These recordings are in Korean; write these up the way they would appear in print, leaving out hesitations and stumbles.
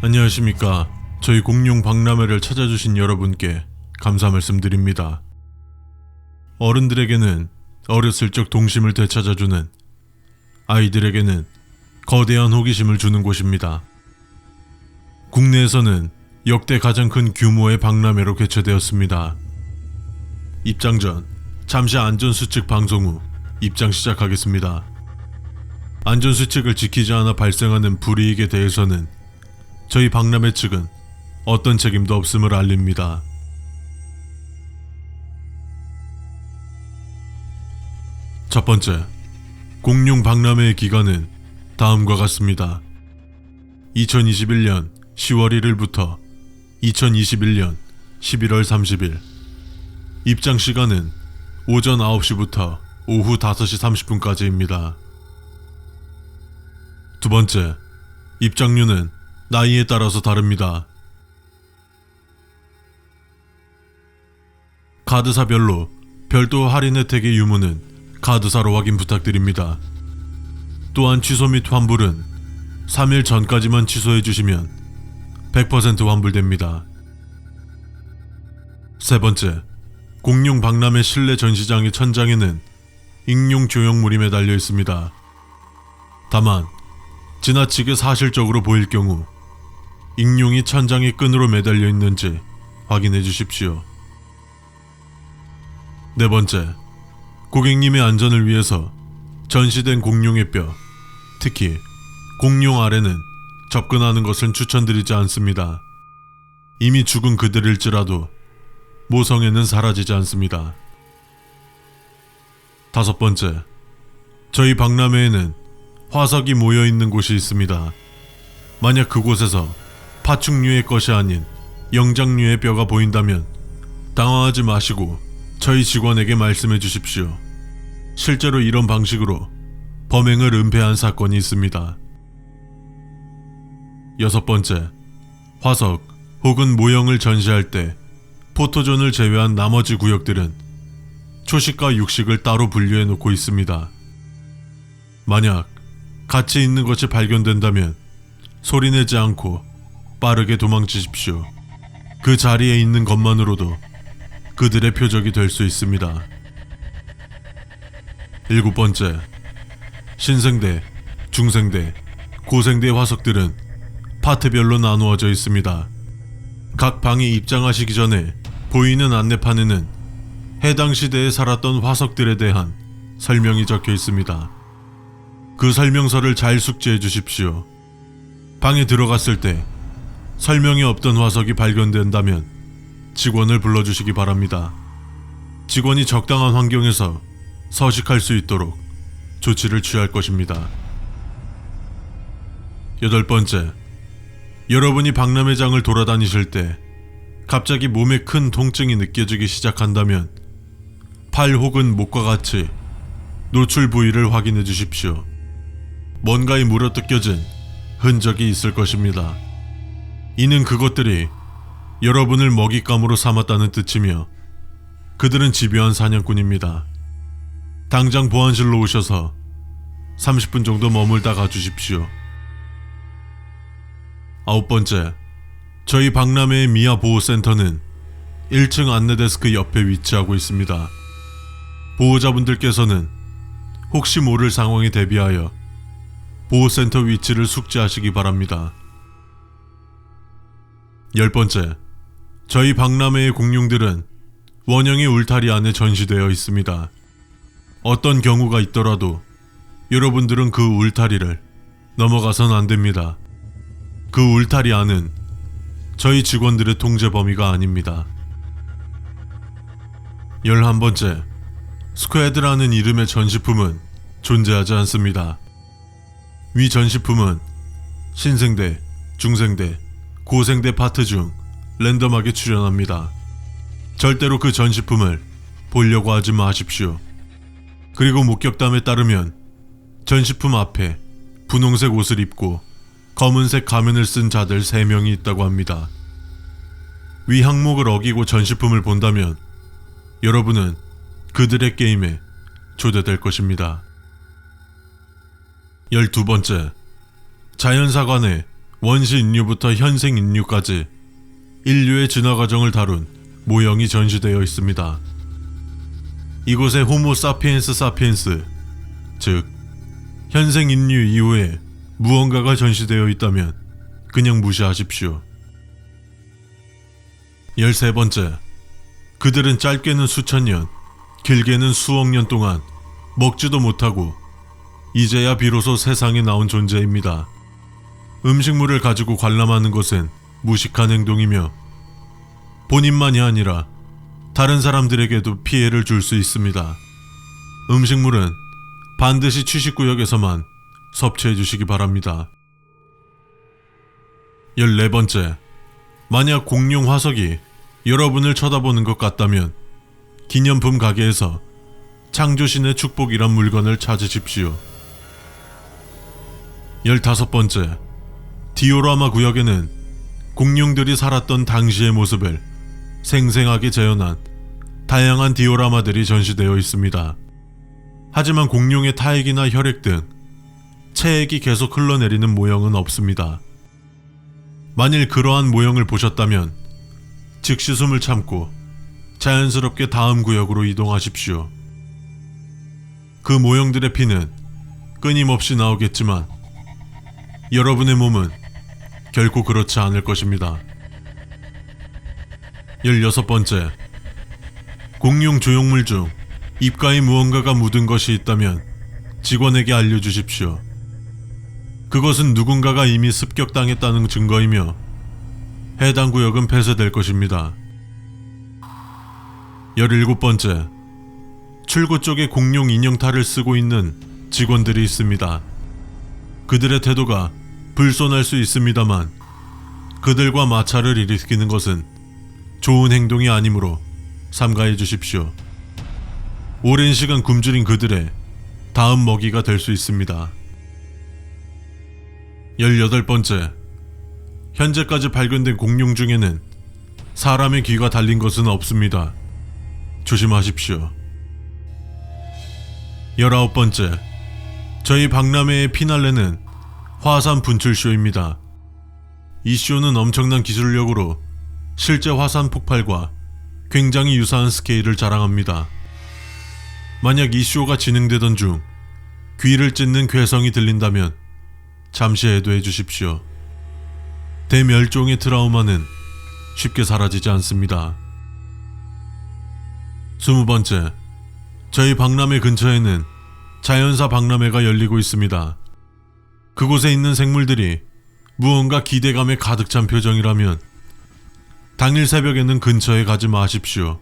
안녕하십니까. 저희 공룡 박람회를 찾아주신 여러분께 감사 말씀드립니다. 어른들에게는 어렸을 적 동심을 되찾아주는, 아이들에게는 거대한 호기심을 주는 곳입니다. 국내에서는 역대 가장 큰 규모의 박람회로 개최되었습니다. 입장 전 잠시 안전수칙 방송 후 입장 시작하겠습니다. 안전수칙을 지키지 않아 발생하는 불이익에 대해서는 저희 박람회 측은 어떤 책임도 없음을 알립니다. 첫 번째, 공룡 박람회의 기간은 다음과 같습니다. 2021년 10월 1일부터 2021년 11월 30일. 입장 시간은 오전 9시부터 오후 5시 30분까지입니다. 두 번째, 입장료는 나이에 따라서 다릅니다. 카드사별로 별도 할인 혜택의 유무는 카드사로 확인 부탁드립니다. 또한 취소 및 환불은 3일 전까지만 취소해 주시면 100% 환불됩니다. 세 번째, 공룡 박람회 실내 전시장의 천장에는 익룡 조형물이 매달려 있습니다. 다만 지나치게 사실적으로 보일 경우 익룡이 천장의 끈으로 매달려 있는지 확인해 주십시오. 네 번째, 고객님의 안전을 위해서 전시된 공룡의 뼈, 특히 공룡 알에는 접근하는 것은 추천드리지 않습니다. 이미 죽은 그들일지라도 모성애는 사라지지 않습니다. 다섯 번째, 저희 박람회에는 화석이 모여있는 곳이 있습니다. 만약 그곳에서 파충류의 것이 아닌 영장류의 뼈가 보인다면 당황하지 마시고 저희 직원에게 말씀해 주십시오. 실제로 이런 방식으로 범행을 은폐한 사건이 있습니다. 여섯 번째, 화석 혹은 모형을 전시할 때 포토존을 제외한 나머지 구역들은 초식과 육식을 따로 분류해 놓고 있습니다. 만약 같이 있는 것이 발견된다면 소리내지 않고 빠르게 도망치십시오. 그 자리에 있는 것만으로도 그들의 표적이 될 수 있습니다. 일곱 번째, 신생대, 중생대, 고생대 화석들은 파트별로 나누어져 있습니다. 각 방에 입장하시기 전에 보이는 안내판에는 해당 시대에 살았던 화석들에 대한 설명이 적혀 있습니다. 그 설명서를 잘 숙지해 주십시오. 방에 들어갔을 때 설명이 없던 화석이 발견된다면 직원을 불러주시기 바랍니다. 직원이 적당한 환경에서 서식할 수 있도록 조치를 취할 것입니다. 여덟 번째, 여러분이 박람회장을 돌아다니실 때 갑자기 몸에 큰 통증이 느껴지기 시작한다면 팔 혹은 목과 같이 노출 부위를 확인해 주십시오. 뭔가에 물어뜯겨진 흔적이 있을 것입니다. 이는 그것들이 여러분을 먹잇감으로 삼았다는 뜻이며 그들은 집요한 사냥꾼입니다. 당장 보안실로 오셔서 30분 정도 머물다 가주십시오. 아홉 번째, 저희 박람회의 미아 보호센터는 1층 안내데스크 옆에 위치하고 있습니다. 보호자분들께서는 혹시 모를 상황에 대비하여 보호센터 위치를 숙지하시기 바랍니다. 열 번째, 저희 박람회의 공룡들은 원형의 울타리 안에 전시되어 있습니다. 어떤 경우가 있더라도 여러분들은 그 울타리를 넘어가선 안 됩니다. 그 울타리 안은 저희 직원들의 통제 범위가 아닙니다. 11번째, 스퀘드라는 이름의 전시품은 존재하지 않습니다. 위 전시품은 신생대, 중생대, 고생대 파트 중 랜덤하게 출연합니다. 절대로 그 전시품을 보려고 하지 마십시오. 그리고 목격담에 따르면 전시품 앞에 분홍색 옷을 입고 검은색 가면을 쓴 자들 3명이 있다고 합니다. 위 항목을 어기고 전시품을 본다면 여러분은 그들의 게임에 초대될 것입니다. 12번째, 자연사관에 원시 인류부터 현생 인류까지 인류의 진화 과정을 다룬 모형이 전시되어 있습니다. 이곳에 호모 사피엔스 사피엔스, 즉 현생 인류 이후에 무언가가 전시되어 있다면 그냥 무시하십시오. 13번째, 그들은 짧게는 수천 년, 길게는 수억 년 동안 먹지도 못하고 이제야 비로소 세상에 나온 존재입니다. 음식물을 가지고 관람하는 것은 무식한 행동이며 본인만이 아니라 다른 사람들에게도 피해를 줄 수 있습니다. 음식물은 반드시 취식구역에서만 섭취해 주시기 바랍니다. 14번째, 만약 공룡 화석이 여러분을 쳐다보는 것 같다면 기념품 가게에서 창조신의 축복이란 물건을 찾으십시오. 15번째, 디오라마 구역에는 공룡들이 살았던 당시의 모습을 생생하게 재현한 다양한 디오라마들이 전시되어 있습니다. 하지만 공룡의 타액이나 혈액 등 체액이 계속 흘러내리는 모형은 없습니다. 만일 그러한 모형을 보셨다면 즉시 숨을 참고 자연스럽게 다음 구역으로 이동하십시오. 그 모형들의 피는 끊임없이 나오겠지만 여러분의 몸은 결코 그렇지 않을 것입니다. 16번째, 공룡 조형물 중 입가에 무언가가 묻은 것이 있다면 직원에게 알려주십시오. 그것은 누군가가 이미 습격당했다는 증거이며 해당 구역은 폐쇄될 것입니다. 17번째, 출구 쪽에 공룡 인형탈을 쓰고 있는 직원들이 있습니다. 그들의 태도가 불손할 수 있습니다만 그들과 마찰을 일으키는 것은 좋은 행동이 아니므로 삼가해 주십시오. 오랜 시간 굶주린 그들의 다음 먹이가 될 수 있습니다. 18번째, 현재까지 발견된 공룡 중에는 사람의 귀가 달린 것은 없습니다. 조심하십시오. 19번째, 저희 박람회의 피날레는 화산 분출쇼입니다. 이 쇼는 엄청난 기술력으로 실제 화산 폭발과 굉장히 유사한 스케일을 자랑합니다. 만약 이 쇼가 진행되던 중 귀를 찢는 괴성이 들린다면 잠시 애도해 주십시오. 대멸종의 트라우마는 쉽게 사라지지 않습니다. 20번째, 저희 박람회 근처에는 자연사 박람회가 열리고 있습니다. 그곳에 있는 생물들이 무언가 기대감에 가득 찬 표정이라면 당일 새벽에는 근처에 가지 마십시오.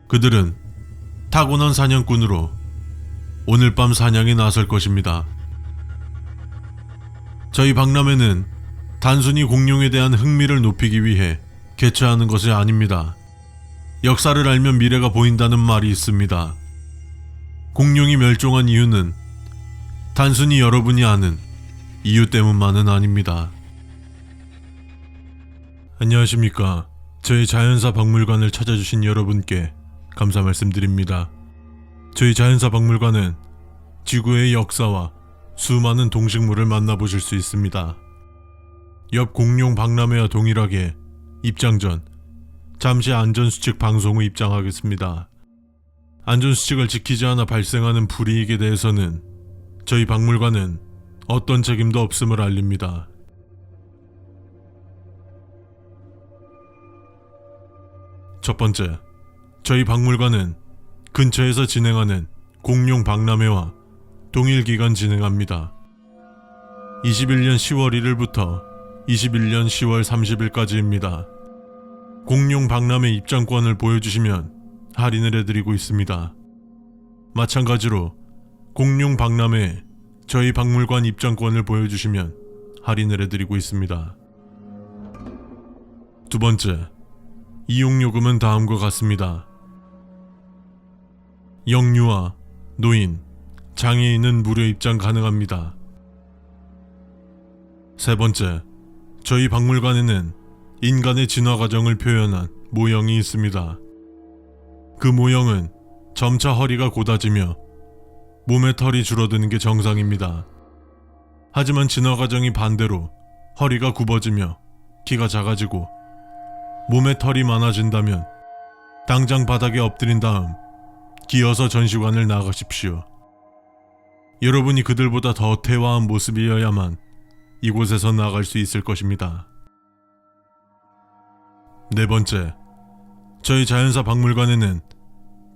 그들은 타고난 사냥꾼으로 오늘 밤 사냥에 나설 것입니다. 저희 박람회는 단순히 공룡에 대한 흥미를 높이기 위해 개최하는 것이 아닙니다. 역사를 알면 미래가 보인다는 말이 있습니다. 공룡이 멸종한 이유는 단순히 여러분이 아는 이유 때문만은 아닙니다. 안녕하십니까. 저희 자연사 박물관을 찾아주신 여러분께 감사 말씀드립니다. 저희 자연사 박물관은 지구의 역사와 수많은 동식물을 만나보실 수 있습니다. 옆 공룡 박람회와 동일하게 입장 전 잠시 안전수칙 방송 후 입장하겠습니다. 안전수칙을 지키지 않아 발생하는 불이익에 대해서는 저희 박물관은 어떤 책임도 없음을 알립니다. 첫 번째, 저희 박물관은 근처에서 진행하는 공룡 박람회와 동일 기간 진행합니다. 21년 10월 1일부터 21년 10월 30일까지입니다. 공룡 박람회 입장권을 보여주시면 할인을 해드리고 있습니다. 마찬가지로 공룡 박람회 저희 박물관 입장권을 보여주시면 할인을 해드리고 있습니다. 두 번째, 이용요금은 다음과 같습니다. 영유아, 노인, 장애인은 무료 입장 가능합니다. 세 번째, 저희 박물관에는 인간의 진화 과정을 표현한 모형이 있습니다. 그 모형은 점차 허리가 곧아지며 몸의 털이 줄어드는 게 정상입니다. 하지만 진화 과정이 반대로 허리가 굽어지며 키가 작아지고 몸에 털이 많아진다면 당장 바닥에 엎드린 다음 기어서 전시관을 나가십시오. 여러분이 그들보다 더 태화한 모습이어야만 이곳에서 나갈 수 있을 것입니다. 네 번째, 저희 자연사 박물관에는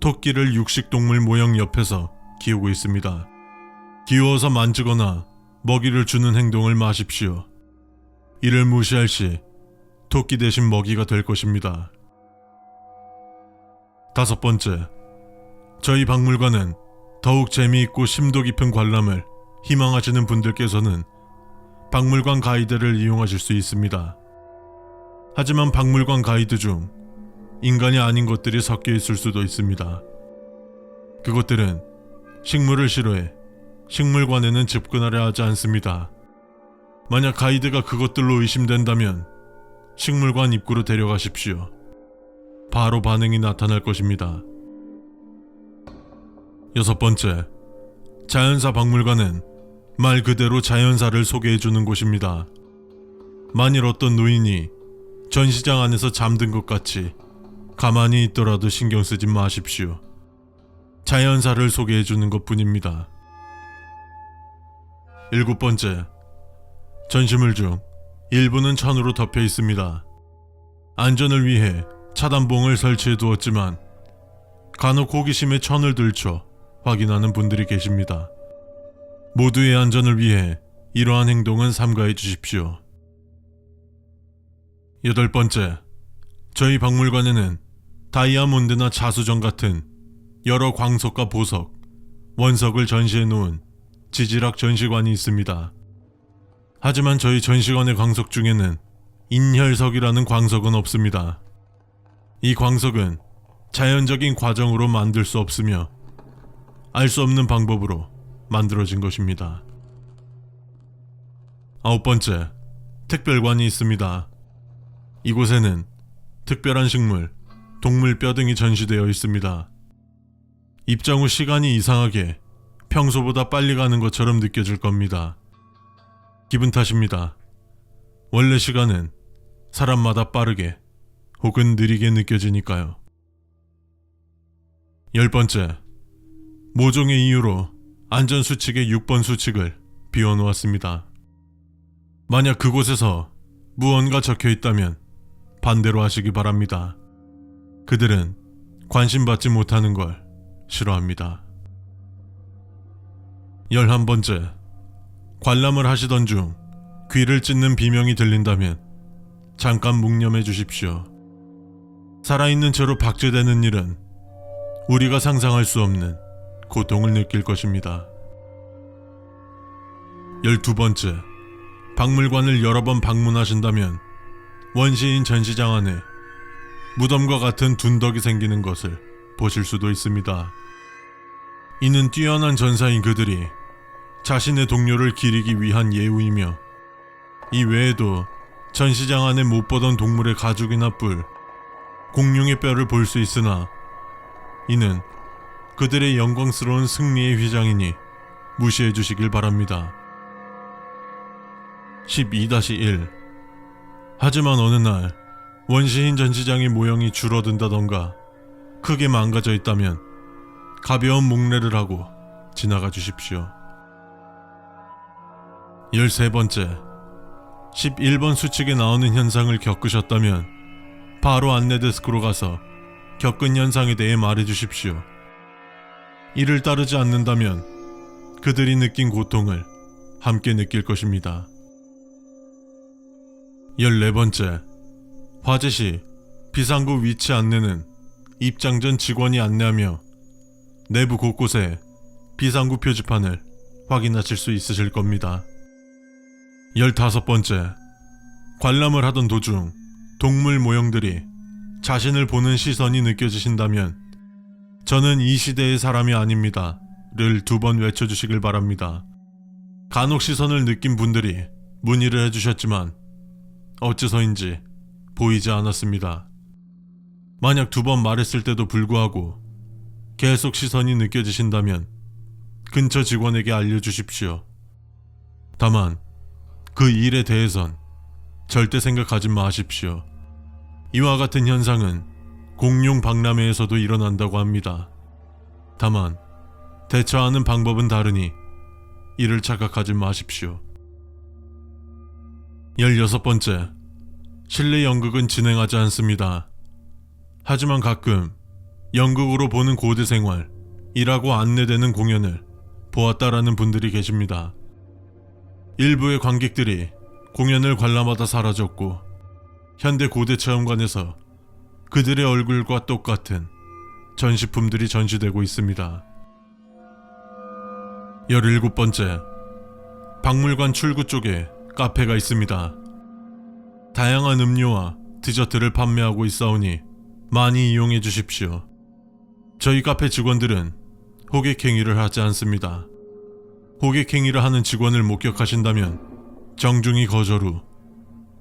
토끼를 육식동물 모형 옆에서 키우고 있습니다. 귀여워서 만지거나 먹이를 주는 행동을 마십시오. 이를 무시할 시 토끼 대신 먹이가 될 것입니다. 다섯 번째, 저희 박물관은 더욱 재미있고 심도 깊은 관람을 희망하시는 분들께서는 박물관 가이드를 이용하실 수 있습니다. 하지만 박물관 가이드 중 인간이 아닌 것들이 섞여 있을 수도 있습니다. 그것들은 식물을 싫어해 식물관에는 접근하려 하지 않습니다. 만약 가이드가 그것들로 의심된다면 식물관 입구로 데려가십시오. 바로 반응이 나타날 것입니다. 여섯 번째, 자연사 박물관은 말 그대로 자연사를 소개해주는 곳입니다. 만일 어떤 노인이 전시장 안에서 잠든 것 같이 가만히 있더라도 신경 쓰지 마십시오. 자연사를 소개해주는 것 뿐입니다. 일곱 번째, 전시물 중 일부는 천으로 덮여 있습니다. 안전을 위해 차단봉을 설치해 두었지만 간혹 호기심에 천을 들춰 확인하는 분들이 계십니다. 모두의 안전을 위해 이러한 행동은 삼가해 주십시오. 여덟 번째, 저희 박물관에는 다이아몬드나 자수정 같은 여러 광석과 보석, 원석을 전시해 놓은 지질학 전시관이 있습니다. 하지만 저희 전시관의 광석 중에는 인혈석이라는 광석은 없습니다. 이 광석은 자연적인 과정으로 만들 수 없으며 알 수 없는 방법으로 만들어진 것입니다. 아홉 번째, 특별관이 있습니다. 이곳에는 특별한 식물, 동물 뼈 등이 전시되어 있습니다. 입장 후 시간이 이상하게 평소보다 빨리 가는 것처럼 느껴질 겁니다. 기분 탓입니다. 원래 시간은 사람마다 빠르게 혹은 느리게 느껴지니까요. 열 번째, 모종의 이유로 안전수칙의 6번 수칙을 비워놓았습니다. 만약 그곳에서 무언가 적혀 있다면 반대로 하시기 바랍니다. 그들은 관심받지 못하는 걸 싫어합니다. 11번째, 관람을 하시던 중 귀를 찢는 비명이 들린다면 잠깐 묵념해 주십시오. 살아있는 채로 박제되는 일은 우리가 상상할 수 없는 고통을 느낄 것입니다. 12번째, 박물관을 여러 번 방문하신다면 원시인 전시장 안에 무덤과 같은 둔덕이 생기는 것을 보실 수도 있습니다. 이는 뛰어난 전사인 그들이 자신의 동료를 기리기 위한 예우이며 이 외에도 전시장 안에 못 보던 동물의 가죽이나 뿔, 공룡의 뼈를 볼 수 있으나 이는 그들의 영광스러운 승리의 휘장이니 무시해 주시길 바랍니다. 12-1. 하지만 어느 날 원시인 전시장의 모형이 줄어든다던가 크게 망가져 있다면 가벼운 목례를 하고 지나가 주십시오. 13번째, 11번 수칙에 나오는 현상을 겪으셨다면 바로 안내 데스크로 가서 겪은 현상에 대해 말해 주십시오. 이를 따르지 않는다면 그들이 느낀 고통을 함께 느낄 것입니다. 14번째, 화재 시 비상구 위치 안내는 입장 전 직원이 안내하며 내부 곳곳에 비상구 표지판을 확인하실 수 있으실 겁니다. 15번째, 관람을 하던 도중 동물 모형들이 자신을 보는 시선이 느껴지신다면 저는 이 시대의 사람이 아닙니다 를 2번 외쳐주시길 바랍니다. 간혹 시선을 느낀 분들이 문의를 해주셨지만 어째서인지 보이지 않았습니다. 만약 2번 말했을 때도 불구하고 계속 시선이 느껴지신다면 근처 직원에게 알려주십시오. 다만 그 일에 대해선 절대 생각하지 마십시오. 이와 같은 현상은 공룡 박람회에서도 일어난다고 합니다. 다만 대처하는 방법은 다르니 이를 착각하지 마십시오. 16번째, 실내 연극은 진행하지 않습니다. 하지만 가끔 연극으로 보는 고대 생활이라고 안내되는 공연을 보았다라는 분들이 계십니다. 일부의 관객들이 공연을 관람하다 사라졌고 현대 고대 체험관에서 그들의 얼굴과 똑같은 전시품들이 전시되고 있습니다. 17번째, 박물관 출구 쪽에 카페가 있습니다. 다양한 음료와 디저트를 판매하고 있사오니 많이 이용해 주십시오. 저희 카페 직원들은 호객행위를 하지 않습니다. 호객행위를 하는 직원을 목격하신다면 정중히 거절 후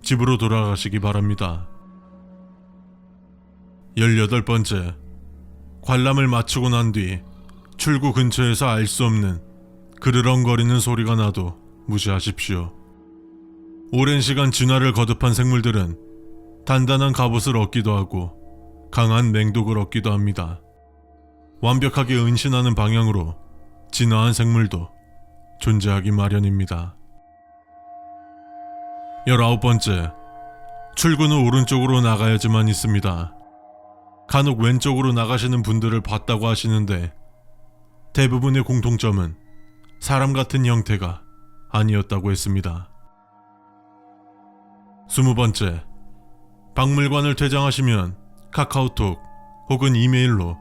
집으로 돌아가시기 바랍니다. 18번째, 관람을 마치고 난 뒤 출구 근처에서 알 수 없는 그르렁거리는 소리가 나도 무시하십시오. 오랜 시간 진화를 거듭한 생물들은 단단한 갑옷을 얻기도 하고 강한 맹독을 얻기도 합니다. 완벽하게 은신하는 방향으로 진화한 생물도 존재하기 마련입니다. 19번째, 출구는 오른쪽으로 나가야지만 있습니다. 간혹 왼쪽으로 나가시는 분들을 봤다고 하시는데 대부분의 공통점은 사람 같은 형태가 아니었다고 했습니다. 20번째, 박물관을 퇴장하시면 카카오톡 혹은 이메일로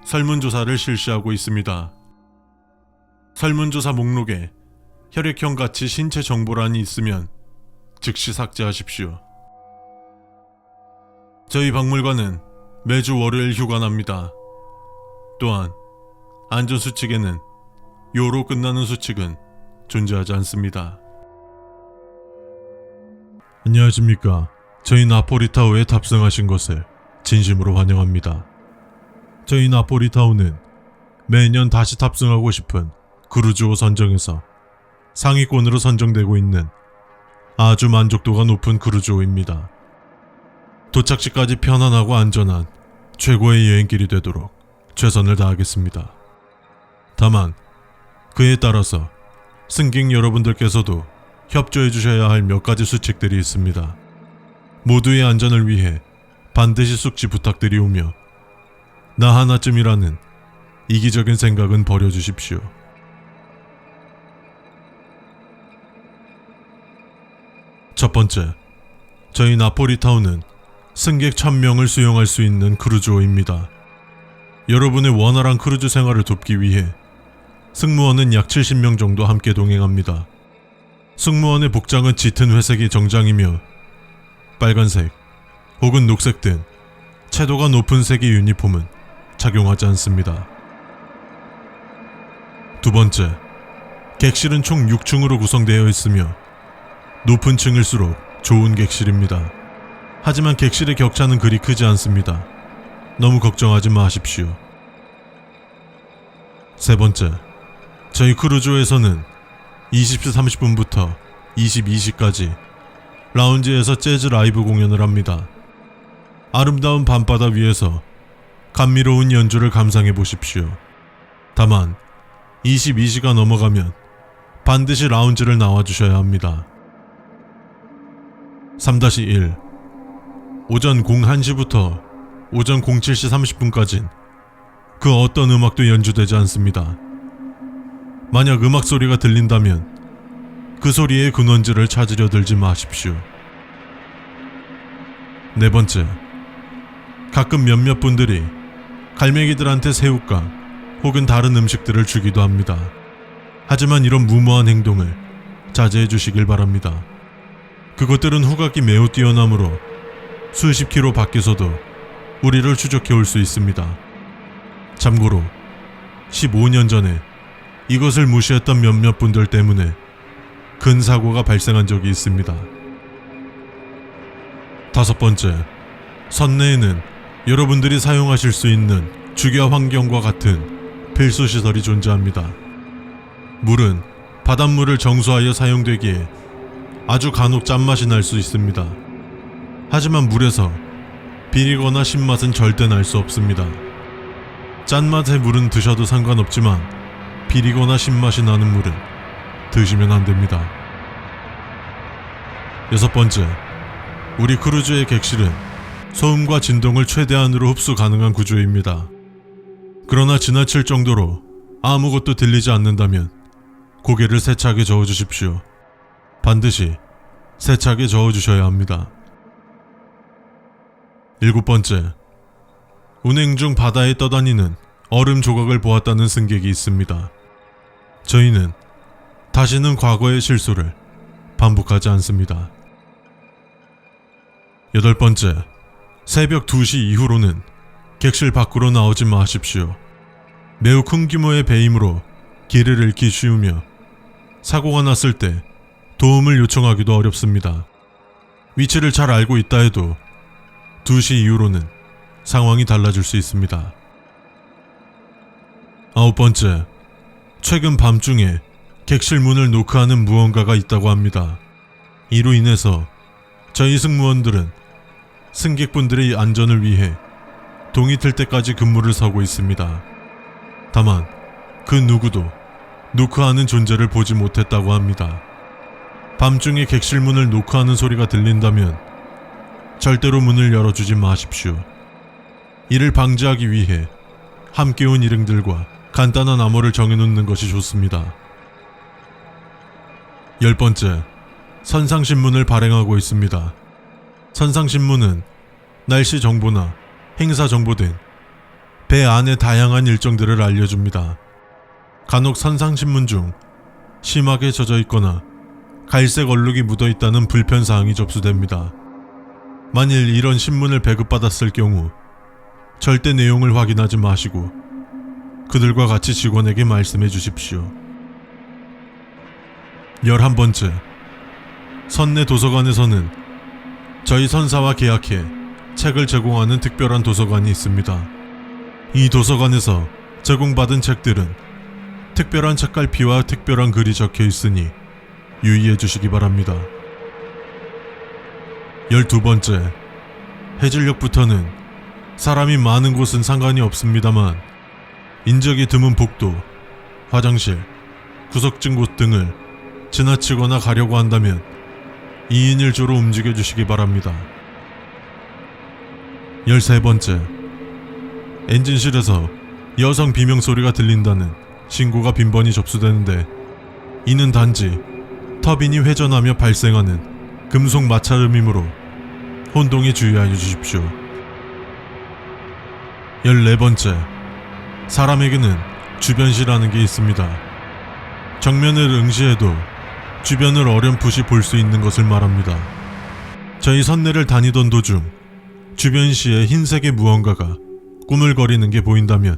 설문조사를 실시하고 있습니다. 설문조사 목록에 혈액형 같이 신체 정보란이 있으면 즉시 삭제하십시오. 저희 박물관은 매주 월요일 휴관합니다. 또한 안전수칙에는 요로 끝나는 수칙은 존재하지 않습니다. 안녕하십니까. 저희 나폴리타우에 탑승하신 것을 진심으로 환영합니다. 저희 나폴리타우는 매년 다시 탑승하고 싶은 크루즈호 선정에서 상위권으로 선정되고 있는 아주 만족도가 높은 크루즈호입니다. 도착지까지 편안하고 안전한 최고의 여행길이 되도록 최선을 다하겠습니다. 다만 그에 따라서 승객 여러분들께서도 협조해 주셔야 할 몇 가지 수칙들이 있습니다. 모두의 안전을 위해 반드시 숙지 부탁드리오며 나 하나쯤이라는 이기적인 생각은 버려주십시오. 첫 번째, 저희 나폴리타운은 승객 1000명을 수용할 수 있는 크루즈호입니다. 여러분의 원활한 크루즈 생활을 돕기 위해 승무원은 약 70명 정도 함께 동행합니다. 승무원의 복장은 짙은 회색이 정장이며 빨간색 혹은 녹색 등 채도가 높은 색의 유니폼은 착용하지 않습니다. 두 번째, 객실은 총 6층으로 구성되어 있으며 높은 층일수록 좋은 객실입니다. 하지만 객실의 격차는 그리 크지 않습니다. 너무 걱정하지 마십시오. 세 번째, 저희 크루즈에서는 20시 30분부터 22시까지 라운지에서 재즈 라이브 공연을 합니다. 아름다운 밤바다 위에서 감미로운 연주를 감상해 보십시오. 다만 22시가 넘어가면 반드시 라운지를 나와주셔야 합니다. 3-1 오전 01시부터 오전 07시 30분까진 그 어떤 음악도 연주되지 않습니다. 만약 음악 소리가 들린다면 그 소리의 근원지를 찾으려 들지 마십시오. 네 번째, 가끔 몇몇 분들이 갈매기들한테 새우깡 혹은 다른 음식들을 주기도 합니다. 하지만 이런 무모한 행동을 자제해 주시길 바랍니다. 그것들은 후각이 매우 뛰어나므로 수십 킬로 밖에서도 우리를 추적해 올 수 있습니다. 참고로 15년 전에 이것을 무시했던 몇몇 분들 때문에 큰 사고가 발생한 적이 있습니다. 다섯 번째, 선내에는 여러분들이 사용하실 수 있는 주거 환경과 같은 필수 시설이 존재합니다. 물은 바닷물을 정수하여 사용되기에 아주 간혹 짠맛이 날 수 있습니다. 하지만 물에서 비리거나 신맛은 절대 날 수 없습니다. 짠맛의 물은 드셔도 상관없지만 비리거나 신맛이 나는 물은 드시면 안 됩니다. 6번째, 우리 크루즈의 객실은 소음과 진동을 최대한으로 흡수 가능한 구조입니다. 그러나 지나칠 정도로 아무것도 들리지 않는다면 고개를 세차게 저어주십시오. 반드시 세차게 저어주셔야 합니다. 7번째, 운행 중 바다에 떠다니는 얼음 조각을 보았다는 승객이 있습니다. 저희는 다시는 과거의 실수를 반복하지 않습니다. 8번째, 새벽 2시 이후로는 객실 밖으로 나오지 마십시오. 매우 큰 규모의 배임으로 길을 잃기 쉬우며 사고가 났을 때 도움을 요청하기도 어렵습니다. 위치를 잘 알고 있다 해도 2시 이후로는 상황이 달라질 수 있습니다. 9번째, 최근 밤중에 객실 문을 노크하는 무언가가 있다고 합니다. 이로 인해서 저희 승무원들은 승객분들의 안전을 위해 동이 틀 때까지 근무를 서고 있습니다. 다만 그 누구도 노크하는 존재를 보지 못했다고 합니다. 밤중에 객실 문을 노크하는 소리가 들린다면 절대로 문을 열어주지 마십시오. 이를 방지하기 위해 함께 온 일행들과 간단한 암호를 정해놓는 것이 좋습니다. 10번째, 선상신문을 발행하고 있습니다. 선상신문은 날씨 정보나 행사 정보 등 배 안의 다양한 일정들을 알려줍니다. 간혹 선상신문 중 심하게 젖어 있거나 갈색 얼룩이 묻어 있다는 불편사항이 접수됩니다. 만일 이런 신문을 배급받았을 경우 절대 내용을 확인하지 마시고 그들과 같이 직원에게 말씀해 주십시오. 11번째, 선내 도서관에서는 저희 선사와 계약해 책을 제공하는 특별한 도서관이 있습니다. 이 도서관에서 제공받은 책들은 특별한 책갈피와 특별한 글이 적혀 있으니 유의해 주시기 바랍니다. 12번째, 해질녘부터는 사람이 많은 곳은 상관이 없습니다만 인적이 드문 복도, 화장실, 구석진 곳 등을 지나치거나 가려고 한다면 2인 1조로 움직여 주시기 바랍니다. 13번째, 엔진실에서 여성 비명소리가 들린다는 신고가 빈번히 접수되는데 이는 단지 터빈이 회전하며 발생하는 금속 마찰음이므로 혼동에 주의하여 주십시오. 14번째, 사람에게는 주변시라는 게 있습니다. 정면을 응시해도 주변을 어렴풋이 볼 수 있는 것을 말합니다. 저희 선내를 다니던 도중 주변시에 흰색의 무언가가 꾸물거리는 게 보인다면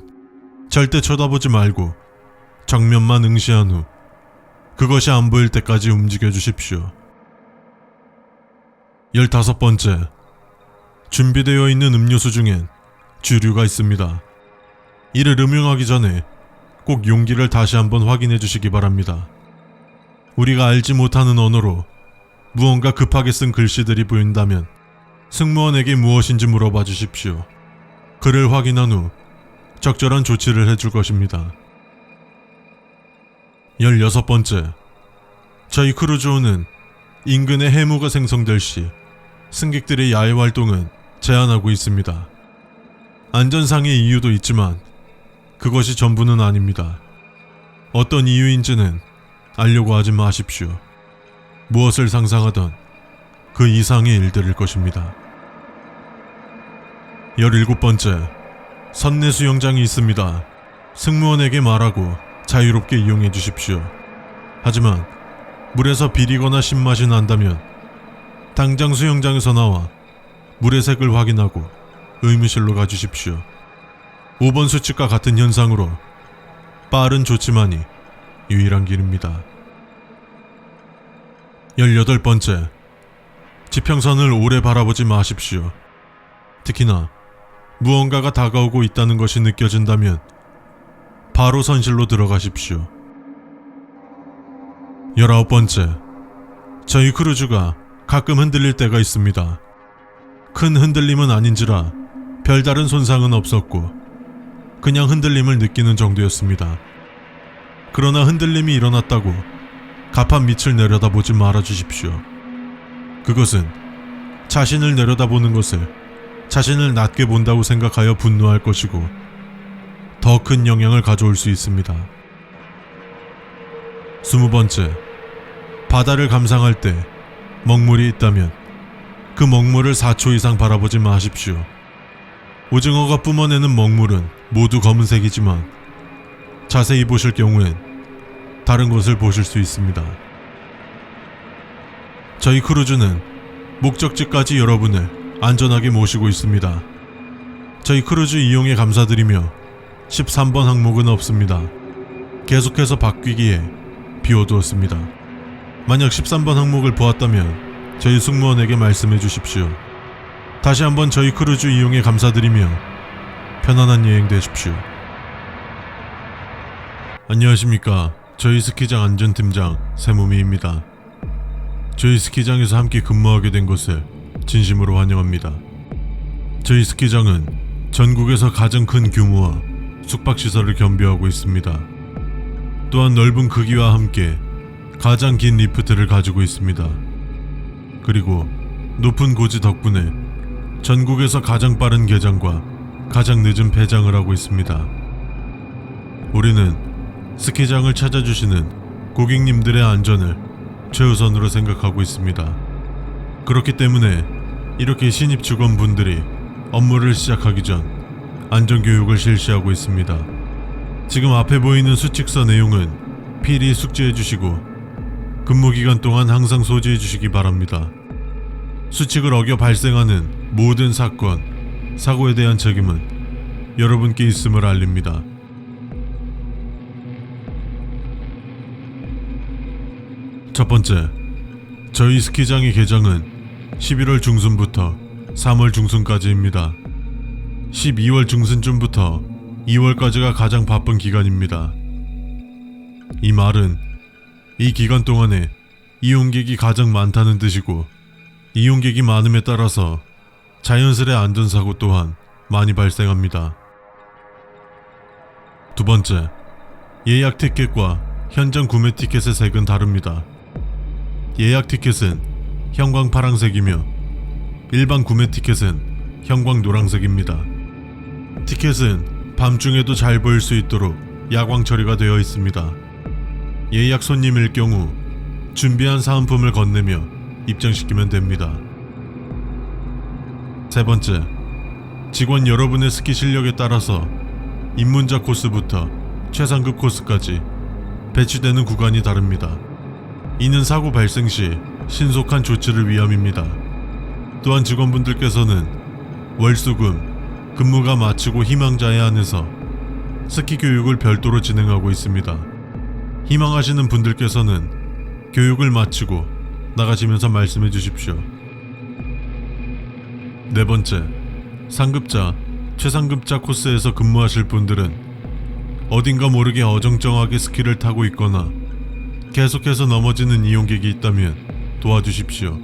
절대 쳐다보지 말고 정면만 응시한 후 그것이 안 보일 때까지 움직여 주십시오. 15번째, 준비되어 있는 음료수 중엔 주류가 있습니다. 이를 음용하기 전에 꼭 용기를 다시 한번 확인해 주시기 바랍니다. 우리가 알지 못하는 언어로 무언가 급하게 쓴 글씨들이 보인다면 승무원에게 무엇인지 물어봐 주십시오. 그를 확인한 후 적절한 조치를 해줄 것입니다. 16번째, 저희 크루즈호는 인근에 해무가 생성될 시 승객들의 야외 활동은 제한하고 있습니다. 안전상의 이유도 있지만 그것이 전부는 아닙니다. 어떤 이유인지는 알려고 하지 마십시오. 무엇을 상상하던 그 이상의 일들일 것입니다. 17번째, 선내 수영장이 있습니다. 승무원에게 말하고 자유롭게 이용해 주십시오. 하지만 물에서 비리거나 신맛이 난다면 당장 수영장에서 나와 물의 색을 확인하고 의무실로 가주십시오. 5번 수칙과 같은 현상으로 빠른 조치만이 유일한 길입니다. 18번째, 지평선을 오래 바라보지 마십시오. 특히나 무언가가 다가오고 있다는 것이 느껴진다면 바로 선실로 들어가십시오. 19번째, 저희 크루즈가 가끔 흔들릴 때가 있습니다. 큰 흔들림은 아닌지라 별다른 손상은 없었고 그냥 흔들림을 느끼는 정도였습니다. 그러나 흔들림이 일어났다고 가판 밑을 내려다보지 말아주십시오. 그것은 자신을 내려다보는 것을 자신을 낮게 본다고 생각하여 분노할 것이고 더 큰 영향을 가져올 수 있습니다. 20번째, 바다를 감상할 때 먹물이 있다면 그 먹물을 4초 이상 바라보지 마십시오. 오징어가 뿜어내는 먹물은 모두 검은색이지만 자세히 보실 경우엔 다른 것을 보실 수 있습니다. 저희 크루즈는 목적지까지 여러분을 안전하게 모시고 있습니다. 저희 크루즈 이용에 감사드리며 13번 항목은 없습니다. 계속해서 바뀌기에 비워두었습니다. 만약 13번 항목을 보았다면 저희 승무원에게 말씀해 주십시오. 다시 한번 저희 크루즈 이용에 감사드리며 편안한 여행 되십시오. 안녕하십니까. 저희 스키장 안전팀장 세무미입니다. 저희 스키장에서 함께 근무하게 된 것을 진심으로 환영합니다. 저희 스키장은 전국에서 가장 큰 규모와 숙박시설을 겸비하고 있습니다. 또한 넓은 크기와 함께 가장 긴 리프트를 가지고 있습니다. 그리고 높은 고지 덕분에 전국에서 가장 빠른 개장과 가장 늦은 폐장을 하고 있습니다. 우리는 스키장을 찾아주시는 고객님들의 안전을 최우선으로 생각하고 있습니다. 그렇기 때문에 이렇게 신입 직원분들이 업무를 시작하기 전 안전교육을 실시하고 있습니다. 지금 앞에 보이는 수칙서 내용은 필히 숙지해 주시고 근무기간 동안 항상 소지해 주시기 바랍니다. 수칙을 어겨 발생하는 모든 사건, 사고에 대한 책임은 여러분께 있음을 알립니다. 첫 번째, 저희 스키장의 개장은 11월 중순부터 3월 중순까지입니다. 12월 중순쯤부터 2월까지가 가장 바쁜 기간입니다. 이 말은 이 기간 동안에 이용객이 가장 많다는 뜻이고 이용객이 많음에 따라서 자연스레 안전사고 또한 많이 발생합니다. 두 번째, 예약 티켓과 현장 구매 티켓의 색은 다릅니다. 예약 티켓은 형광 파랑색이며 일반 구매 티켓은 형광 노란색입니다. 티켓은 밤중에도 잘 보일 수 있도록 야광 처리가 되어 있습니다. 예약 손님일 경우 준비한 사은품을 건네며 입장시키면 됩니다. 세 번째, 직원 여러분의 스키 실력에 따라서 입문자 코스부터 최상급 코스까지 배치되는 구간이 다릅니다. 이는 사고 발생 시 신속한 조치를 위함입니다. 또한 직원분들께서는 월수금, 근무가 마치고 희망자에 한해서 스키 교육을 별도로 진행하고 있습니다. 희망하시는 분들께서는 교육을 마치고 나가시면서 말씀해 주십시오. 네 번째, 상급자, 최상급자 코스에서 근무하실 분들은 어딘가 모르게 어정쩡하게 스키를 타고 있거나 계속해서 넘어지는 이용객이 있다면 도와주십시오.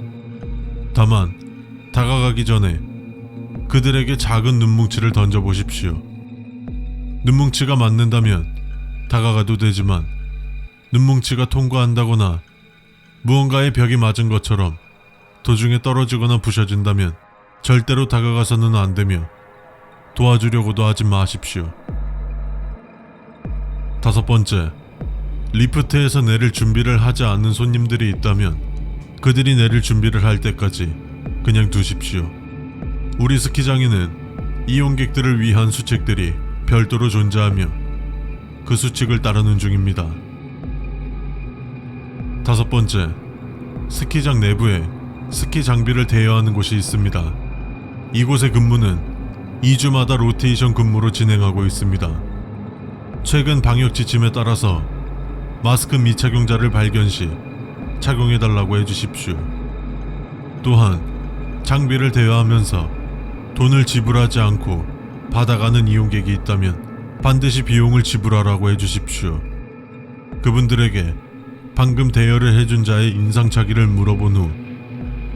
다만 다가가기 전에 그들에게 작은 눈뭉치를 던져보십시오. 눈뭉치가 맞는다면 다가가도 되지만 눈뭉치가 통과한다거나 무언가의 벽이 맞은 것처럼 도중에 떨어지거나 부셔진다면 절대로 다가가서는 안 되며 도와주려고도 하지 마십시오. 다섯 번째, 리프트에서 내릴 준비를 하지 않는 손님들이 있다면 그들이 내릴 준비를 할 때까지 그냥 두십시오. 우리 스키장에는 이용객들을 위한 수칙들이 별도로 존재하며 그 수칙을 따르는 중입니다. 다섯 번째, 스키장 내부에 스키 장비를 대여하는 곳이 있습니다. 이곳의 근무는 2주마다 로테이션 근무로 진행하고 있습니다. 최근 방역 지침에 따라서 마스크 미착용자를 발견 시 착용해달라고 해주십시오. 또한 장비를 대여하면서 돈을 지불하지 않고 받아가는 이용객이 있다면 반드시 비용을 지불하라고 해주십시오. 그분들에게 방금 대여를 해준 자의 인상착의를 물어본 후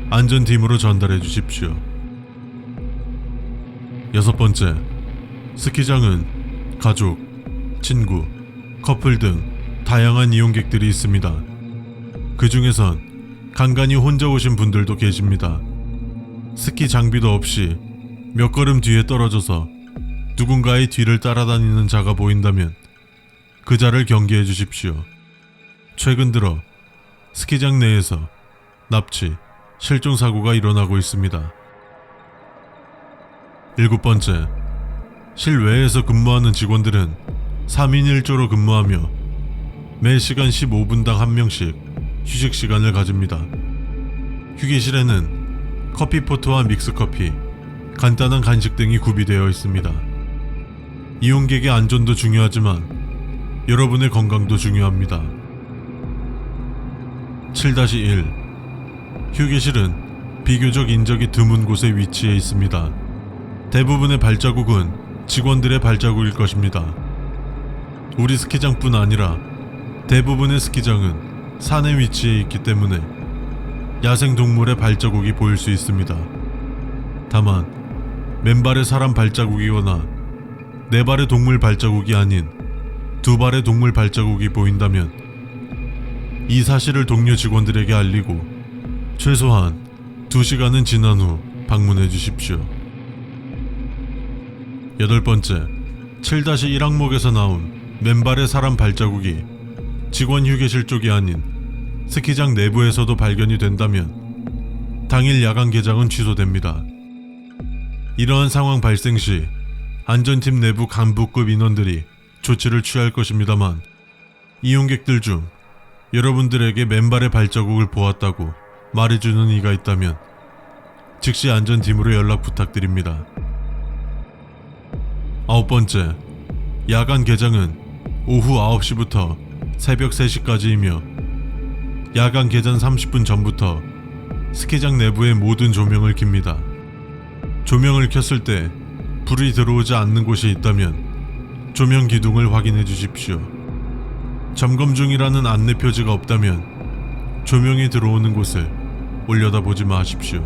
안전팀으로 전달해 주십시오. 6번째, 스키장은 가족, 친구, 커플 등 다양한 이용객들이 있습니다. 그 중에선 간간히 혼자 오신 분들도 계십니다. 스키 장비도 없이 몇 걸음 뒤에 떨어져서 누군가의 뒤를 따라다니는 자가 보인다면 그 자를 경계해 주십시오. 최근 들어 스키장 내에서 납치, 실종 사고가 일어나고 있습니다. 7번째, 실외에서 근무하는 직원들은 3인 1조로 근무하며 매 시간 15분당 1명씩 휴식 시간을 가집니다. 휴게실에는 커피포트와 믹스커피, 간단한 간식 등이 구비되어 있습니다. 이용객의 안전도 중요하지만 여러분의 건강도 중요합니다. 7-1 휴게실은 비교적 인적이 드문 곳에 위치해 있습니다. 대부분의 발자국은 직원들의 발자국일 것입니다. 우리 스키장뿐 아니라 대부분의 스키장은 산에 위치해 있기 때문에 야생동물의 발자국이 보일 수 있습니다. 다만 맨발의 사람 발자국이거나 네 발의 동물 발자국이 아닌 두 발의 동물 발자국이 보인다면 이 사실을 동료 직원들에게 알리고 최소한 2시간은 지난 후 방문해 주십시오. 8번째, 7-1 항목에서 나온 맨발의 사람 발자국이 직원 휴게실 쪽이 아닌 스키장 내부에서도 발견이 된다면 당일 야간 개장은 취소됩니다. 이러한 상황 발생 시 안전팀 내부 간부급 인원들이 조치를 취할 것입니다만 이용객들 중 여러분들에게 맨발의 발자국을 보았다고 말해주는 이가 있다면 즉시 안전팀으로 연락 부탁드립니다. 9번째, 야간 개장은 오후 9시부터 새벽 3시까지이며 야간 개장 30분 전부터 스키장 내부의 모든 조명을 켭니다. 조명을 켰을 때 불이 들어오지 않는 곳이 있다면 조명 기둥을 확인해 주십시오. 점검 중이라는 안내 표지가 없다면 조명이 들어오는 곳을 올려다보지 마십시오.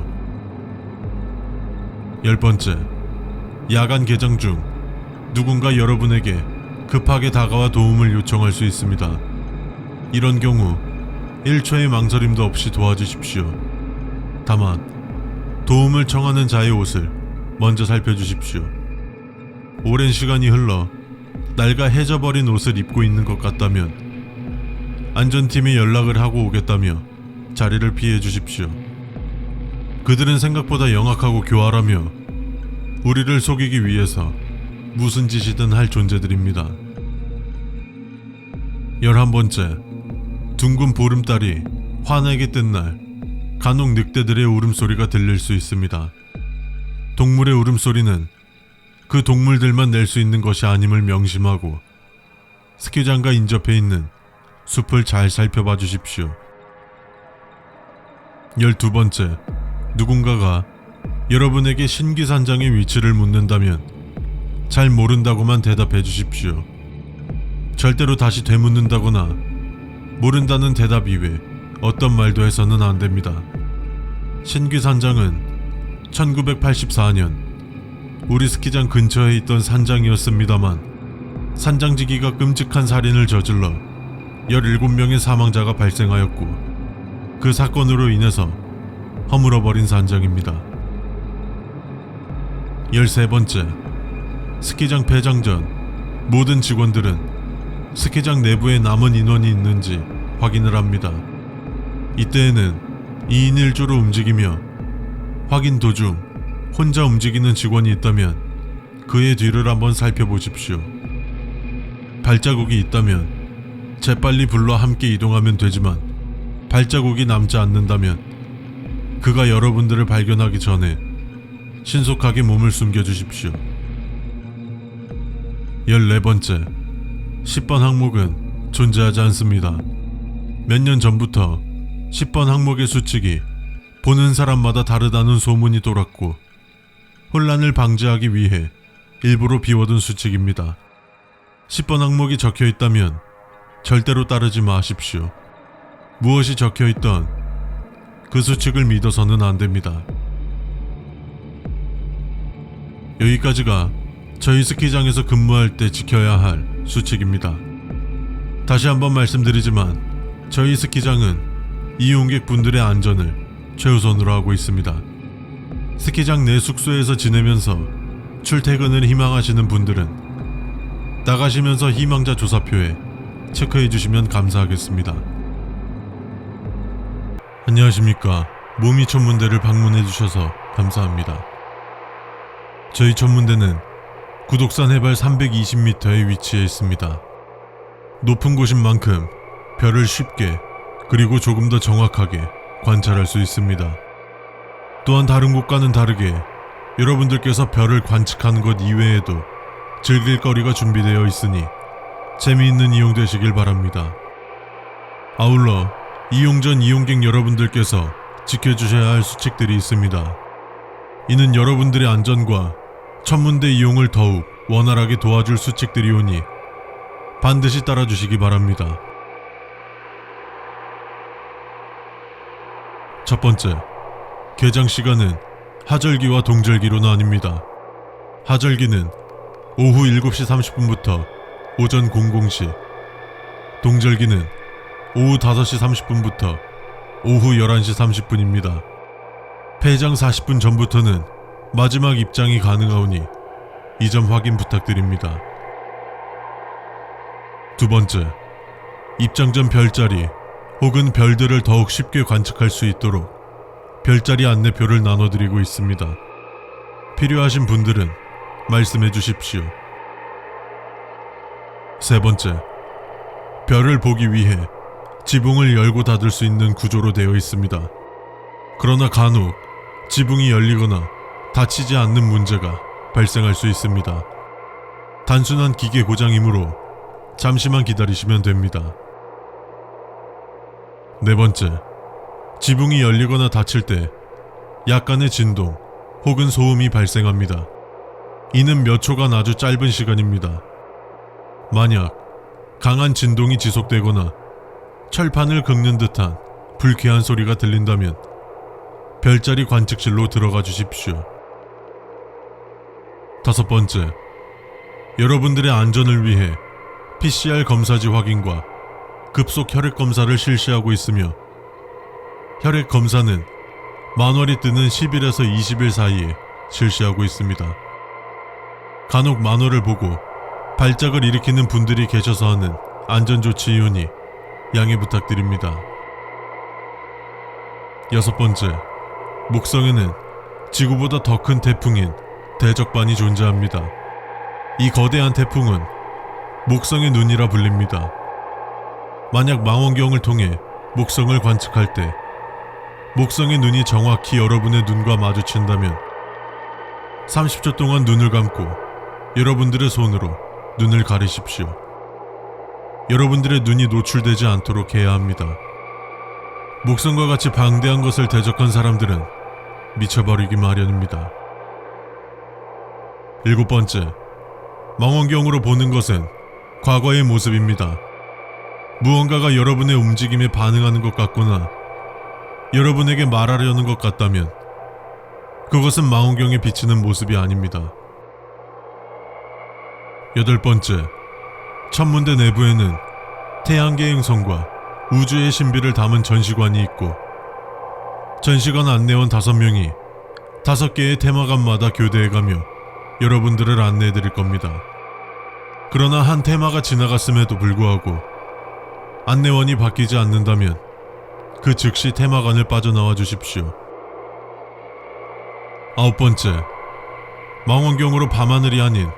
10번째, 야간 개장 중 누군가 여러분에게 급하게 다가와 도움을 요청할 수 있습니다. 이런 경우 1초의 망설임도 없이 도와주십시오. 다만 도움을 청하는 자의 옷을 먼저 살펴주십시오. 오랜 시간이 흘러 낡아 해져버린 옷을 입고 있는 것 같다면 안전팀이 연락을 하고 오겠다며 자리를 피해 주십시오. 그들은 생각보다 영악하고 교활하며 우리를 속이기 위해서 무슨 짓이든 할 존재들입니다. 11번째, 둥근 보름달이 환하게 뜬 날 간혹 늑대들의 울음소리가 들릴 수 있습니다. 동물의 울음소리는 그 동물들만 낼 수 있는 것이 아님을 명심하고 스키장과 인접해 있는 숲을 잘 살펴봐 주십시오. 12번째, 누군가가 여러분에게 신기산장의 위치를 묻는다면 잘 모른다고만 대답해 주십시오. 절대로 다시 되묻는다거나 모른다는 대답 이외 어떤 말도 해서는 안 됩니다. 신기산장은 1984년 우리 스키장 근처에 있던 산장이었습니다만 산장지기가 끔찍한 살인을 저질러 17명의 사망자가 발생하였고 그 사건으로 인해서 허물어버린 산장입니다. 13번째, 스키장 폐장 전 모든 직원들은 스키장 내부에 남은 인원이 있는지 확인을 합니다. 이때에는 2인 1조로 움직이며 확인 도중 혼자 움직이는 직원이 있다면 그의 뒤를 한번 살펴보십시오. 발자국이 있다면 재빨리 불러 함께 이동하면 되지만 발자국이 남지 않는다면 그가 여러분들을 발견하기 전에 신속하게 몸을 숨겨주십시오. 14번째, 10번 항목은 존재하지 않습니다. 몇 년 전부터 10번 항목의 수칙이 보는 사람마다 다르다는 소문이 돌았고 혼란을 방지하기 위해 일부러 비워둔 수칙입니다. 10번 항목이 적혀 있다면 절대로 따르지 마십시오. 무엇이 적혀있던 그 수칙을 믿어서는 안 됩니다. 여기까지가 저희 스키장에서 근무할 때 지켜야 할 수칙입니다. 다시 한번 말씀드리지만 저희 스키장은 이용객 분들의 안전을 최우선으로 하고 있습니다. 스키장 내 숙소에서 지내면서 출퇴근을 희망하시는 분들은 나가시면서 희망자 조사표에 체크해 주시면 감사하겠습니다. 안녕하십니까. 모미 천문대를 방문해 주셔서 감사합니다. 저희 천문대는 구독산 해발 320m에 위치해 있습니다. 높은 곳인 만큼 별을 쉽게 그리고 조금 더 정확하게 관찰할 수 있습니다. 또한 다른 곳과는 다르게 여러분들께서 별을 관측하는 것 이외에도 즐길 거리가 준비되어 있으니 재미있는 이용 되시길 바랍니다. 아울러 이용 전 이용객 여러분들께서 지켜주셔야 할 수칙들이 있습니다. 이는 여러분들의 안전과 천문대 이용을 더욱 원활하게 도와줄 수칙들이 오니 반드시 따라주시기 바랍니다. 첫 번째, 개장 시간은 하절기와 동절기로 나뉩니다. 하절기는 오후 7시 30분부터 오전 00시, 동절기는 오후 5시 30분부터 오후 11시 30분입니다. 폐장 40분 전부터는 마지막 입장이 가능하오니 이 점 확인 부탁드립니다. 두 번째, 입장 전 별자리 혹은 별들을 더욱 쉽게 관측할 수 있도록 별자리 안내표를 나눠드리고 있습니다. 필요하신 분들은 말씀해 주십시오. 세 번째, 별을 보기 위해 지붕을 열고 닫을 수 있는 구조로 되어 있습니다. 그러나 간혹 지붕이 열리거나 닫히지 않는 문제가 발생할 수 있습니다. 단순한 기계 고장이므로 잠시만 기다리시면 됩니다. 네 번째, 지붕이 열리거나 닫힐 때 약간의 진동 혹은 소음이 발생합니다. 이는 몇 초간 아주 짧은 시간입니다. 만약 강한 진동이 지속되거나 철판을 긁는 듯한 불쾌한 소리가 들린다면 별자리 관측실로 들어가 주십시오. 다섯 번째, 여러분들의 안전을 위해 PCR 검사지 확인과 급속 혈액 검사를 실시하고 있으며 혈액 검사는 만월이 뜨는 10일에서 20일 사이에 실시하고 있습니다. 간혹 만월을 보고 발작을 일으키는 분들이 계셔서 하는 안전조치이오니 양해 부탁드립니다. 여섯 번째, 목성에는 지구보다 더 큰 태풍인 대적반이 존재합니다. 이 거대한 태풍은 목성의 눈이라 불립니다. 만약 망원경을 통해 목성을 관측할 때 목성의 눈이 정확히 여러분의 눈과 마주친다면 30초 동안 눈을 감고 여러분들의 손으로 눈을 가리십시오. 여러분들의 눈이 노출되지 않도록 해야 합니다. 목성과 같이 방대한 것을 대적한 사람들은 미쳐버리기 마련입니다. 일곱 번째, 망원경으로 보는 것은 과거의 모습입니다. 무언가가 여러분의 움직임에 반응하는 것 같거나 여러분에게 말하려는 것 같다면 그것은 망원경에 비치는 모습이 아닙니다. 여덟 번째, 천문대 내부에는 태양계 행성과 우주의 신비를 담은 전시관이 있고 전시관 안내원 5명이 5개의 테마관마다 교대해가며 여러분들을 안내해 드릴 겁니다. 그러나 한 테마가 지나갔음에도 불구하고 안내원이 바뀌지 않는다면 그 즉시 테마관을 빠져나와 주십시오. 아홉 번째, 망원경으로 밤하늘이 아닌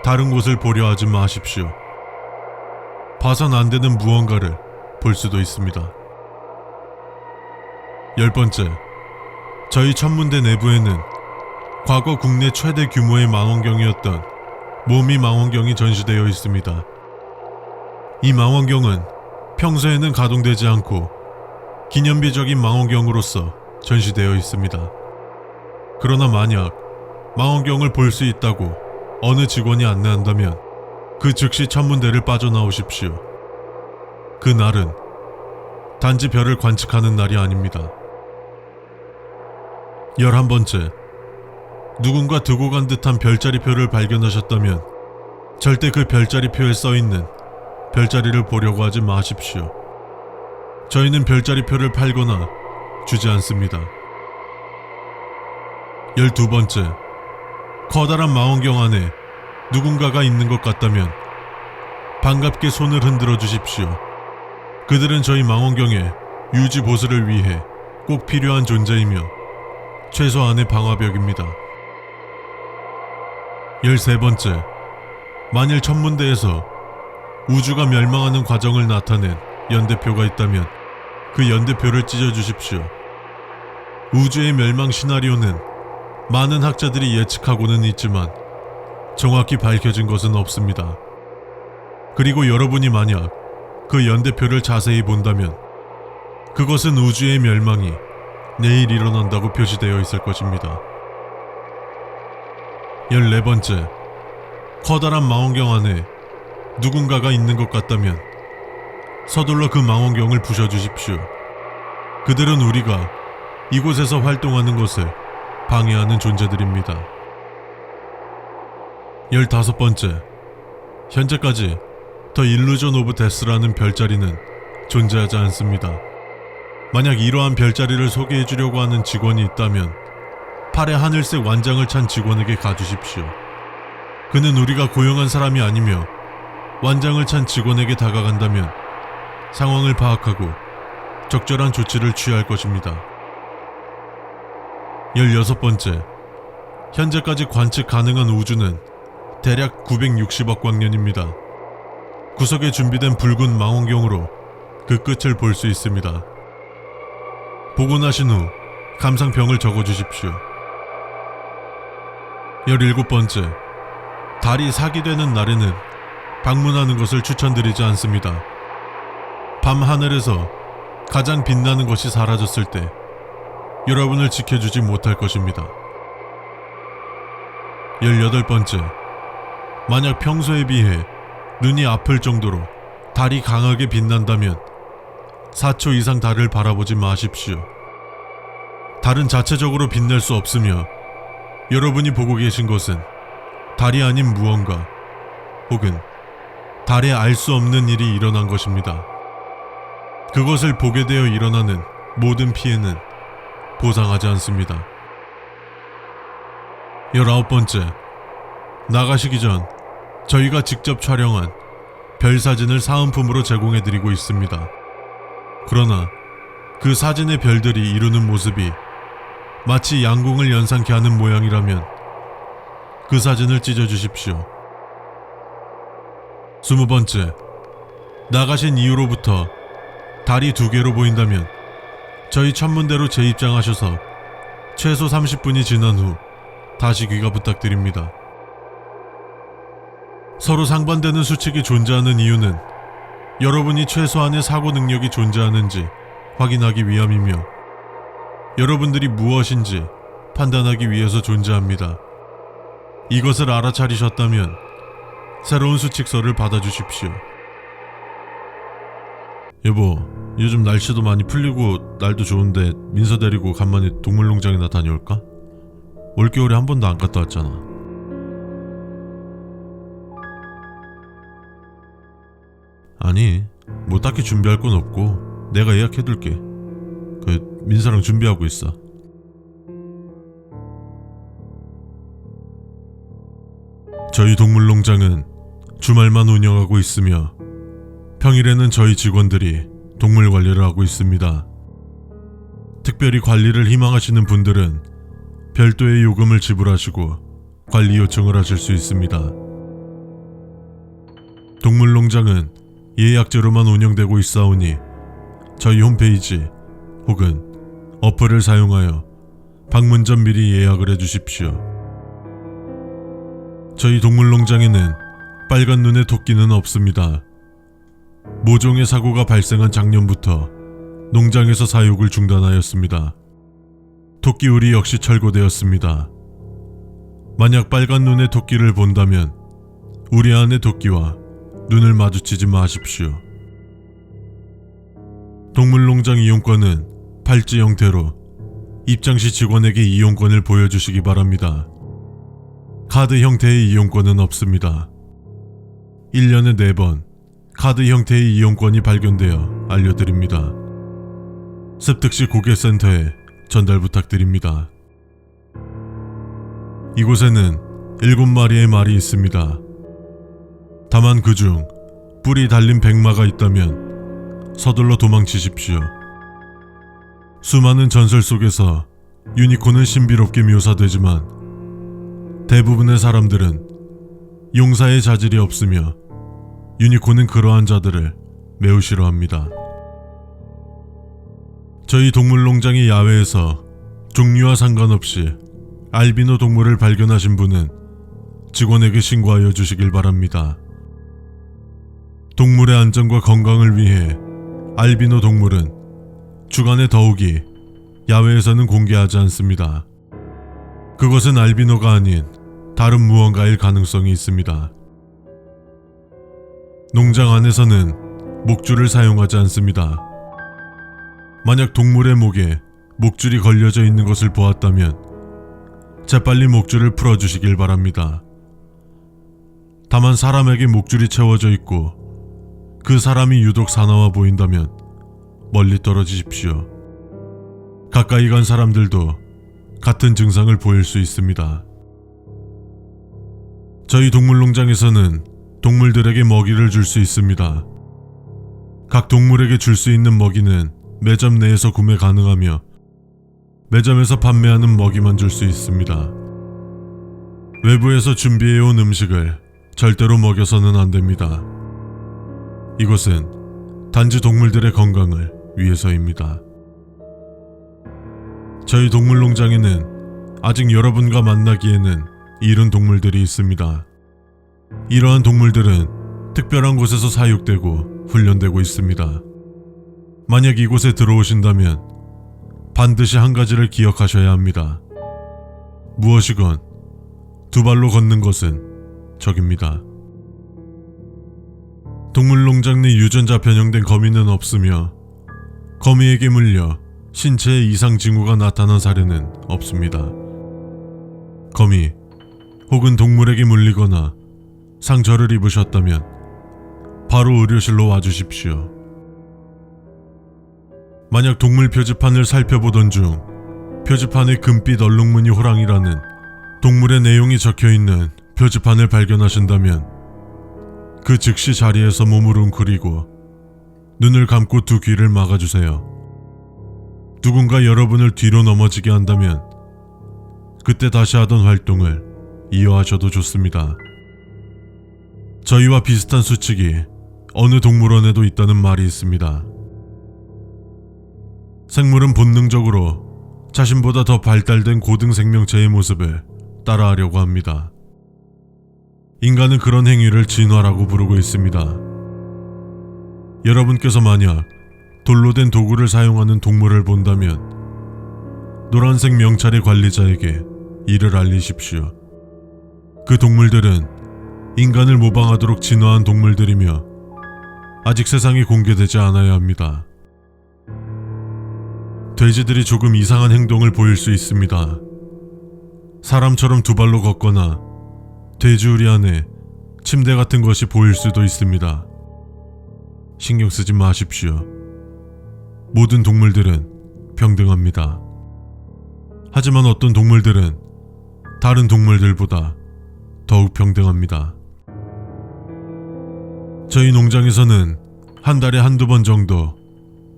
다른 곳을 보려 하지 마십시오. 봐선 안 되는 무언가를 볼 수도 있습니다. 열 번째, 저희 천문대 내부에는 과거 국내 최대 규모의 망원경이었던 모미 망원경이 전시되어 있습니다. 이 망원경은 평소에는 가동되지 않고 기념비적인 망원경으로서 전시되어 있습니다. 그러나 만약 망원경을 볼 수 있다고 어느 직원이 안내한다면 그 즉시 천문대를 빠져나오십시오. 그 날은 단지 별을 관측하는 날이 아닙니다. 11번째, 누군가 두고 간 듯한 별자리표를 발견하셨다면 절대 그 별자리표에 써있는 별자리를 보려고 하지 마십시오. 저희는 별자리표를 팔거나 주지 않습니다. 12번째, 커다란 망원경 안에 누군가가 있는 것 같다면 반갑게 손을 흔들어 주십시오. 그들은 저희 망원경의 유지 보수를 위해 꼭 필요한 존재이며 최소한의 방화벽입니다. 13번째, 만일 천문대에서 우주가 멸망하는 과정을 나타낸 연대표가 있다면 그 연대표를 찢어주십시오. 우주의 멸망 시나리오는 많은 학자들이 예측하고는 있지만 정확히 밝혀진 것은 없습니다. 그리고 여러분이 만약 그 연대표를 자세히 본다면 그것은 우주의 멸망이 내일 일어난다고 표시되어 있을 것입니다. 14번째, 커다란 망원경 안에 누군가가 있는 것 같다면 서둘러 그 망원경을 부셔주십시오. 그들은 우리가 이곳에서 활동하는 것을 방해하는 존재들입니다. 15번째, 현재까지 더 일루전 오브 데스라는 별자리는 존재하지 않습니다. 만약 이러한 별자리를 소개해 주려고 하는 직원이 있다면 팔에 하늘색 완장을 찬 직원에게 가주십시오. 그는 우리가 고용한 사람이 아니며 완장을 찬 직원에게 다가간다면 상황을 파악하고 적절한 조치를 취할 것입니다. 16번째, 현재까지 관측 가능한 우주는 대략 960억 광년입니다. 구석에 준비된 붉은 망원경으로 그 끝을 볼 수 있습니다. 보고 나신 후 감상평을 적어주십시오. 17번째, 달이 사기되는 날에는 방문하는 것을 추천드리지 않습니다. 밤 하늘에서 가장 빛나는 것이 사라졌을 때 여러분을 지켜주지 못할 것입니다. 18번째, 만약 평소에 비해 눈이 아플 정도로 달이 강하게 빛난다면 4초 이상 달을 바라보지 마십시오. 달은 자체적으로 빛날 수 없으며 여러분이 보고 계신 것은 달이 아닌 무언가 혹은 달에 알 수 없는 일이 일어난 것입니다. 그것을 보게 되어 일어나는 모든 피해는 보상하지 않습니다. 19번째, 나가시기 전 저희가 직접 촬영한 별 사진을 사은품으로 제공해드리고 있습니다. 그러나 그 사진의 별들이 이루는 모습이 마치 양궁을 연상케 하는 모양이라면 그 사진을 찢어주십시오. 20번째, 나가신 이후로부터 달이 2개로 보인다면 저희 천문대로 재입장하셔서 최소 30분이 지난 후 다시 귀가 부탁드립니다. 서로 상반되는 수칙이 존재하는 이유는 여러분이 최소한의 사고 능력이 존재하는지 확인하기 위함이며 여러분들이 무엇인지 판단하기 위해서 존재합니다. 이것을 알아차리셨다면 새로운 수칙서를 받아주십시오. 여보, 요즘 날씨도 많이 풀리고 날도 좋은데 민서 데리고 간만에 동물농장이나 다녀올까? 올겨울에 한 번도 안 갔다 왔잖아. 아니, 뭐 딱히 준비할 건 없고 내가 예약해둘게. 민서랑 준비하고 있어. 저희 동물농장은 주말만 운영하고 있으며 평일에는 저희 직원들이 동물 관리를 하고 있습니다. 특별히 관리를 희망하시는 분들은 별도의 요금을 지불하시고 관리 요청을 하실 수 있습니다. 동물농장은 예약제로만 운영되고 있사오니 저희 홈페이지 혹은 어플을 사용하여 방문 전 미리 예약을 해주십시오. 저희 동물농장에는 빨간 눈의 토끼는 없습니다. 모종의 사고가 발생한 작년부터 농장에서 사육을 중단하였습니다. 토끼우리 역시 철거되었습니다. 만약 빨간 눈의 토끼를 본다면 우리 안의 토끼와 눈을 마주치지 마십시오. 동물농장 이용권은 팔찌 형태로 입장 시 직원에게 이용권을 보여주시기 바랍니다. 카드 형태의 이용권은 없습니다. 1년에 4번 카드 형태의 이용권이 발견되어 알려드립니다. 습득 시 고객센터에 전달 부탁드립니다. 이곳에는 7마리의 말이 있습니다. 다만 그중 뿔이 달린 백마가 있다면 서둘러 도망치십시오. 수많은 전설 속에서 유니콘은 신비롭게 묘사되지만 대부분의 사람들은 용사의 자질이 없으며 유니콘은 그러한 자들을 매우 싫어합니다. 저희 동물농장의 야외에서 종류와 상관없이 알비노 동물을 발견하신 분은 직원에게 신고하여 주시길 바랍니다. 동물의 안전과 건강을 위해 알비노 동물은 주간에 더욱이 야외에서는 공개하지 않습니다. 그것은 알비노가 아닌 다른 무언가일 가능성이 있습니다. 농장 안에서는 목줄을 사용하지 않습니다. 만약 동물의 목에 목줄이 걸려져 있는 것을 보았다면 재빨리 목줄을 풀어주시길 바랍니다. 다만 사람에게 목줄이 채워져 있고 그 사람이 유독 사나워 보인다면 멀리 떨어지십시오. 가까이 간 사람들도 같은 증상을 보일 수 있습니다. 저희 동물농장에서는 동물들에게 먹이를 줄 수 있습니다. 각 동물에게 줄 수 있는 먹이는 매점 내에서 구매 가능하며 매점에서 판매하는 먹이만 줄 수 있습니다. 외부에서 준비해온 음식을 절대로 먹여서는 안 됩니다. 이것은 단지 동물들의 건강을 위해서입니다. 저희 동물농장에는 아직 여러분과 만나기에는 이른 동물들이 있습니다. 이러한 동물들은 특별한 곳에서 사육되고 훈련되고 있습니다. 만약 이곳에 들어오신다면 반드시 한 가지를 기억하셔야 합니다. 무엇이건 두 발로 걷는 것은 적입니다. 동물농장 내 유전자 변형된 거미는 없으며 거미에게 물려 신체에 이상 징후가 나타난 사례는 없습니다. 거미 혹은 동물에게 물리거나 상처를 입으셨다면 바로 의료실로 와주십시오. 만약 동물 표지판을 살펴보던 중 표지판에 금빛 얼룩무늬 호랑이라는 동물의 내용이 적혀있는 표지판을 발견하신다면 그 즉시 자리에서 몸을 웅크리고 눈을 감고 두 귀를 막아주세요. 누군가 여러분을 뒤로 넘어지게 한다면 그때 다시 하던 활동을 이어하셔도 좋습니다. 저희와 비슷한 수칙이 어느 동물원에도 있다는 말이 있습니다. 생물은 본능적으로 자신보다 더 발달된 고등 생명체의 모습을 따라하려고 합니다. 인간은 그런 행위를 진화라고 부르고 있습니다. 여러분께서 만약 돌로 된 도구를 사용하는 동물을 본다면 노란색 명찰의 관리자에게 이를 알리십시오. 그 동물들은 인간을 모방하도록 진화한 동물들이며 아직 세상에 공개되지 않아야 합니다. 돼지들이 조금 이상한 행동을 보일 수 있습니다. 사람처럼 두 발로 걷거나 돼지우리 안에 침대 같은 것이 보일 수도 있습니다. 신경 쓰지 마십시오. 모든 동물들은 평등합니다. 하지만 어떤 동물들은 다른 동물들보다 더욱 평등합니다. 저희 농장에서는 한 달에 한두 번 정도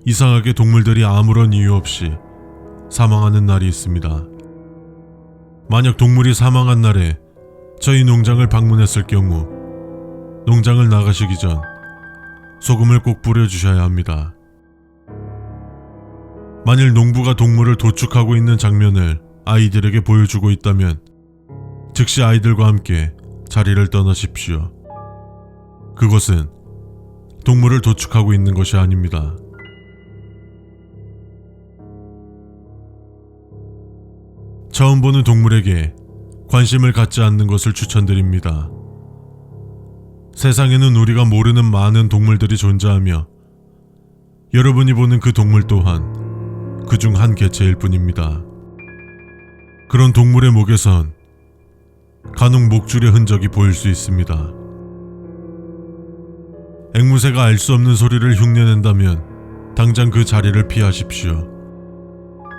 이상하게 동물들이 아무런 이유 없이 사망하는 날이 있습니다. 만약 동물이 사망한 날에 저희 농장을 방문했을 경우 농장을 나가시기 전 소금을 꼭 뿌려주셔야 합니다. 만일 농부가 동물을 도축하고 있는 장면을 아이들에게 보여주고 있다면 즉시 아이들과 함께 자리를 떠나십시오. 그것은 동물을 도축하고 있는 것이 아닙니다. 처음 보는 동물에게 관심을 갖지 않는 것을 추천드립니다. 세상에는 우리가 모르는 많은 동물들이 존재하며 여러분이 보는 그 동물 또한 그중 한 개체일 뿐입니다. 그런 동물의 목에선 간혹 목줄의 흔적이 보일 수 있습니다. 앵무새가 알 수 없는 소리를 흉내낸다면 당장 그 자리를 피하십시오.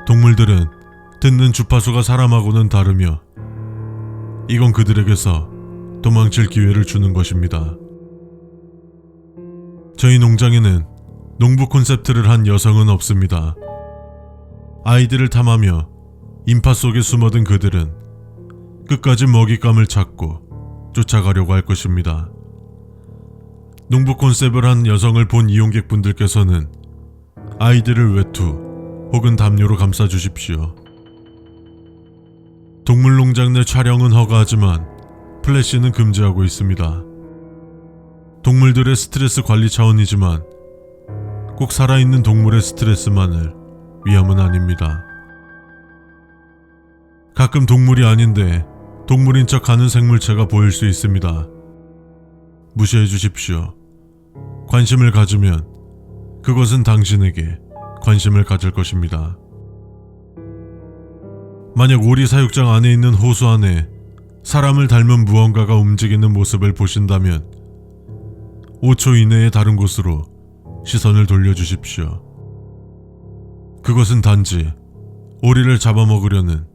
동물들은 듣는 주파수가 사람하고는 다르며 이건 그들에게서 도망칠 기회를 주는 것입니다. 저희 농장에는 농부 콘셉트를 한 여성은 없습니다. 아이들을 탐하며 인파 속에 숨어든 그들은 끝까지 먹잇감을 찾고 쫓아가려고 할 것입니다. 농부 콘셉트를 한 여성을 본 이용객분들께서는 아이들을 외투 혹은 담요로 감싸주십시오. 동물농장 내 촬영은 허가하지만 플래시는 금지하고 있습니다. 동물들의 스트레스 관리 차원이지만 꼭 살아있는 동물의 스트레스만을 위함은 아닙니다. 가끔 동물이 아닌데 동물인 척 하는 생물체가 보일 수 있습니다. 무시해 주십시오. 관심을 가지면 그것은 당신에게 관심을 가질 것입니다. 만약 오리 사육장 안에 있는 호수 안에 사람을 닮은 무언가가 움직이는 모습을 보신다면 5초 이내에 다른 곳으로 시선을 돌려주십시오. 그것은 단지 오리를 잡아먹으려는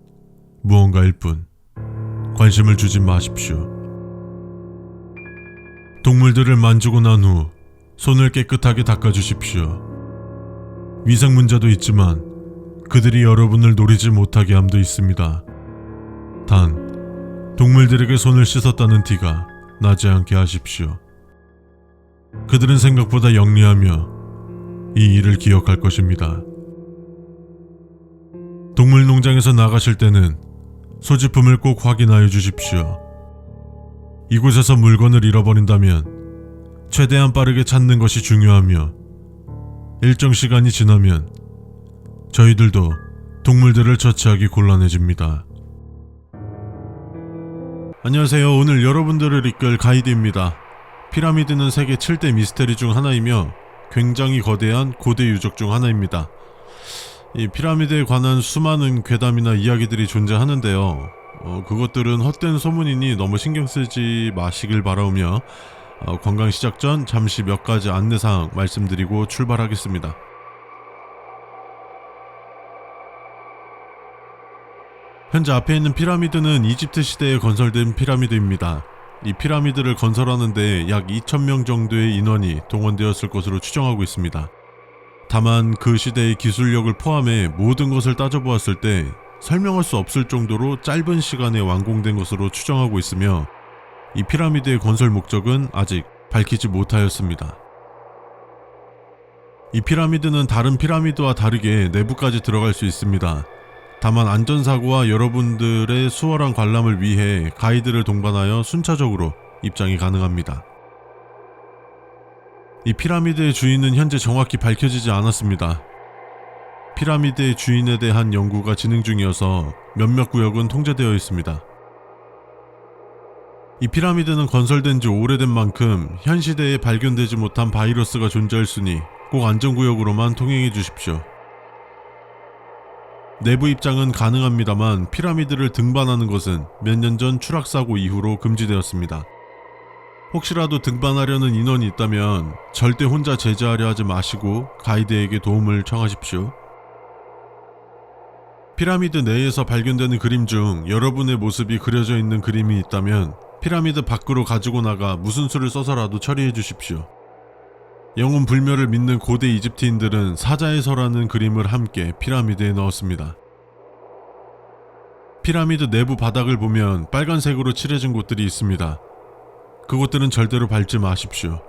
무언가일 뿐 관심을 주지 마십시오. 동물들을 만지고 난 후 손을 깨끗하게 닦아주십시오. 위생 문제도 있지만 그들이 여러분을 노리지 못하게 함도 있습니다. 단, 동물들에게 손을 씻었다는 티가 나지 않게 하십시오. 그들은 생각보다 영리하며 이 일을 기억할 것입니다. 동물농장에서 나가실 때는 소지품을 꼭 확인하여 주십시오. 이곳에서 물건을 잃어버린다면 최대한 빠르게 찾는 것이 중요하며 일정 시간이 지나면 저희들도 동물들을 처치하기 곤란해집니다. 안녕하세요. 오늘 여러분들을 이끌 가이드입니다. 피라미드는 세계 7대 미스테리 중 하나이며 굉장히 거대한 고대 유적 중 하나입니다. 이 피라미드에 관한 수많은 괴담이나 이야기들이 존재하는데요. 그것들은 헛된 소문이니 너무 신경 쓰지 마시길 바라오며 관광 시작 전 잠시 몇 가지 안내사항 말씀드리고 출발하겠습니다. 현재 앞에 있는 피라미드는 이집트 시대에 건설된 피라미드입니다. 이 피라미드를 건설하는데 약 2,000명 정도의 인원이 동원되었을 것으로 추정하고 있습니다. 다만 그 시대의 기술력을 포함해 모든 것을 따져보았을 때 설명할 수 없을 정도로 짧은 시간에 완공된 것으로 추정하고 있으며 이 피라미드의 건설 목적은 아직 밝히지 못하였습니다. 이 피라미드는 다른 피라미드와 다르게 내부까지 들어갈 수 있습니다. 다만 안전사고와 여러분들의 수월한 관람을 위해 가이드를 동반하여 순차적으로 입장이 가능합니다. 이 피라미드의 주인은 현재 정확히 밝혀지지 않았습니다. 피라미드의 주인에 대한 연구가 진행 중이어서 몇몇 구역은 통제되어 있습니다. 이 피라미드는 건설된 지 오래된 만큼 현 시대에 발견되지 못한 바이러스가 존재할 수니 꼭 안전구역으로만 통행해 주십시오. 내부 입장은 가능합니다만 피라미드를 등반하는 것은 몇 년 전 추락사고 이후로 금지되었습니다. 혹시라도 등반하려는 인원이 있다면 절대 혼자 제자하려 하지 마시고 가이드에게 도움을 청하십시오. 피라미드 내에서 발견되는 그림 중 여러분의 모습이 그려져 있는 그림이 있다면 피라미드 밖으로 가지고 나가 무슨 수를 써서라도 처리해 주십시오. 영혼 불멸을 믿는 고대 이집트인들은 사자의 서라는 그림을 함께 피라미드에 넣었습니다. 피라미드 내부 바닥을 보면 빨간색으로 칠해진 곳들이 있습니다. 그곳들은 절대로 밟지 마십시오.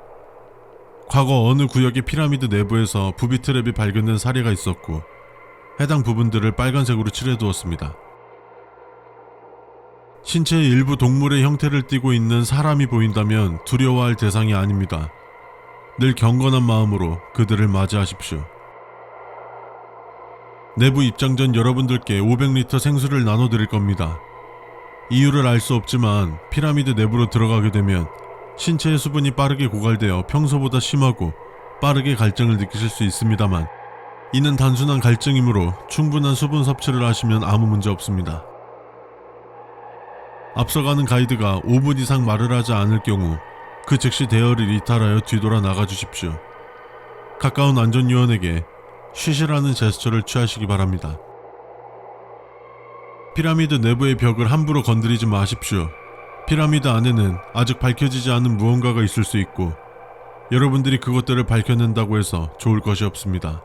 과거 어느 구역의 피라미드 내부에서 부비 트랩이 발견된 사례가 있었고 해당 부분들을 빨간색으로 칠해두었습니다. 신체의 일부 동물의 형태를 띠고 있는 사람이 보인다면 두려워할 대상이 아닙니다. 늘 경건한 마음으로 그들을 맞이하십시오. 내부 입장 전 여러분들께 500리터 생수를 나눠드릴 겁니다. 이유를 알 수 없지만 피라미드 내부로 들어가게 되면 신체의 수분이 빠르게 고갈되어 평소보다 심하고 빠르게 갈증을 느끼실 수 있습니다만 이는 단순한 갈증이므로 충분한 수분 섭취를 하시면 아무 문제 없습니다. 앞서가는 가이드가 5분 이상 말을 하지 않을 경우 그 즉시 대열을 이탈하여 뒤돌아 나가 주십시오. 가까운 안전요원에게 쉬시라는 제스처를 취하시기 바랍니다. 피라미드 내부의 벽을 함부로 건드리지 마십시오. 피라미드 안에는 아직 밝혀지지 않은 무언가가 있을 수 있고 여러분들이 그것들을 밝혀낸다고 해서 좋을 것이 없습니다.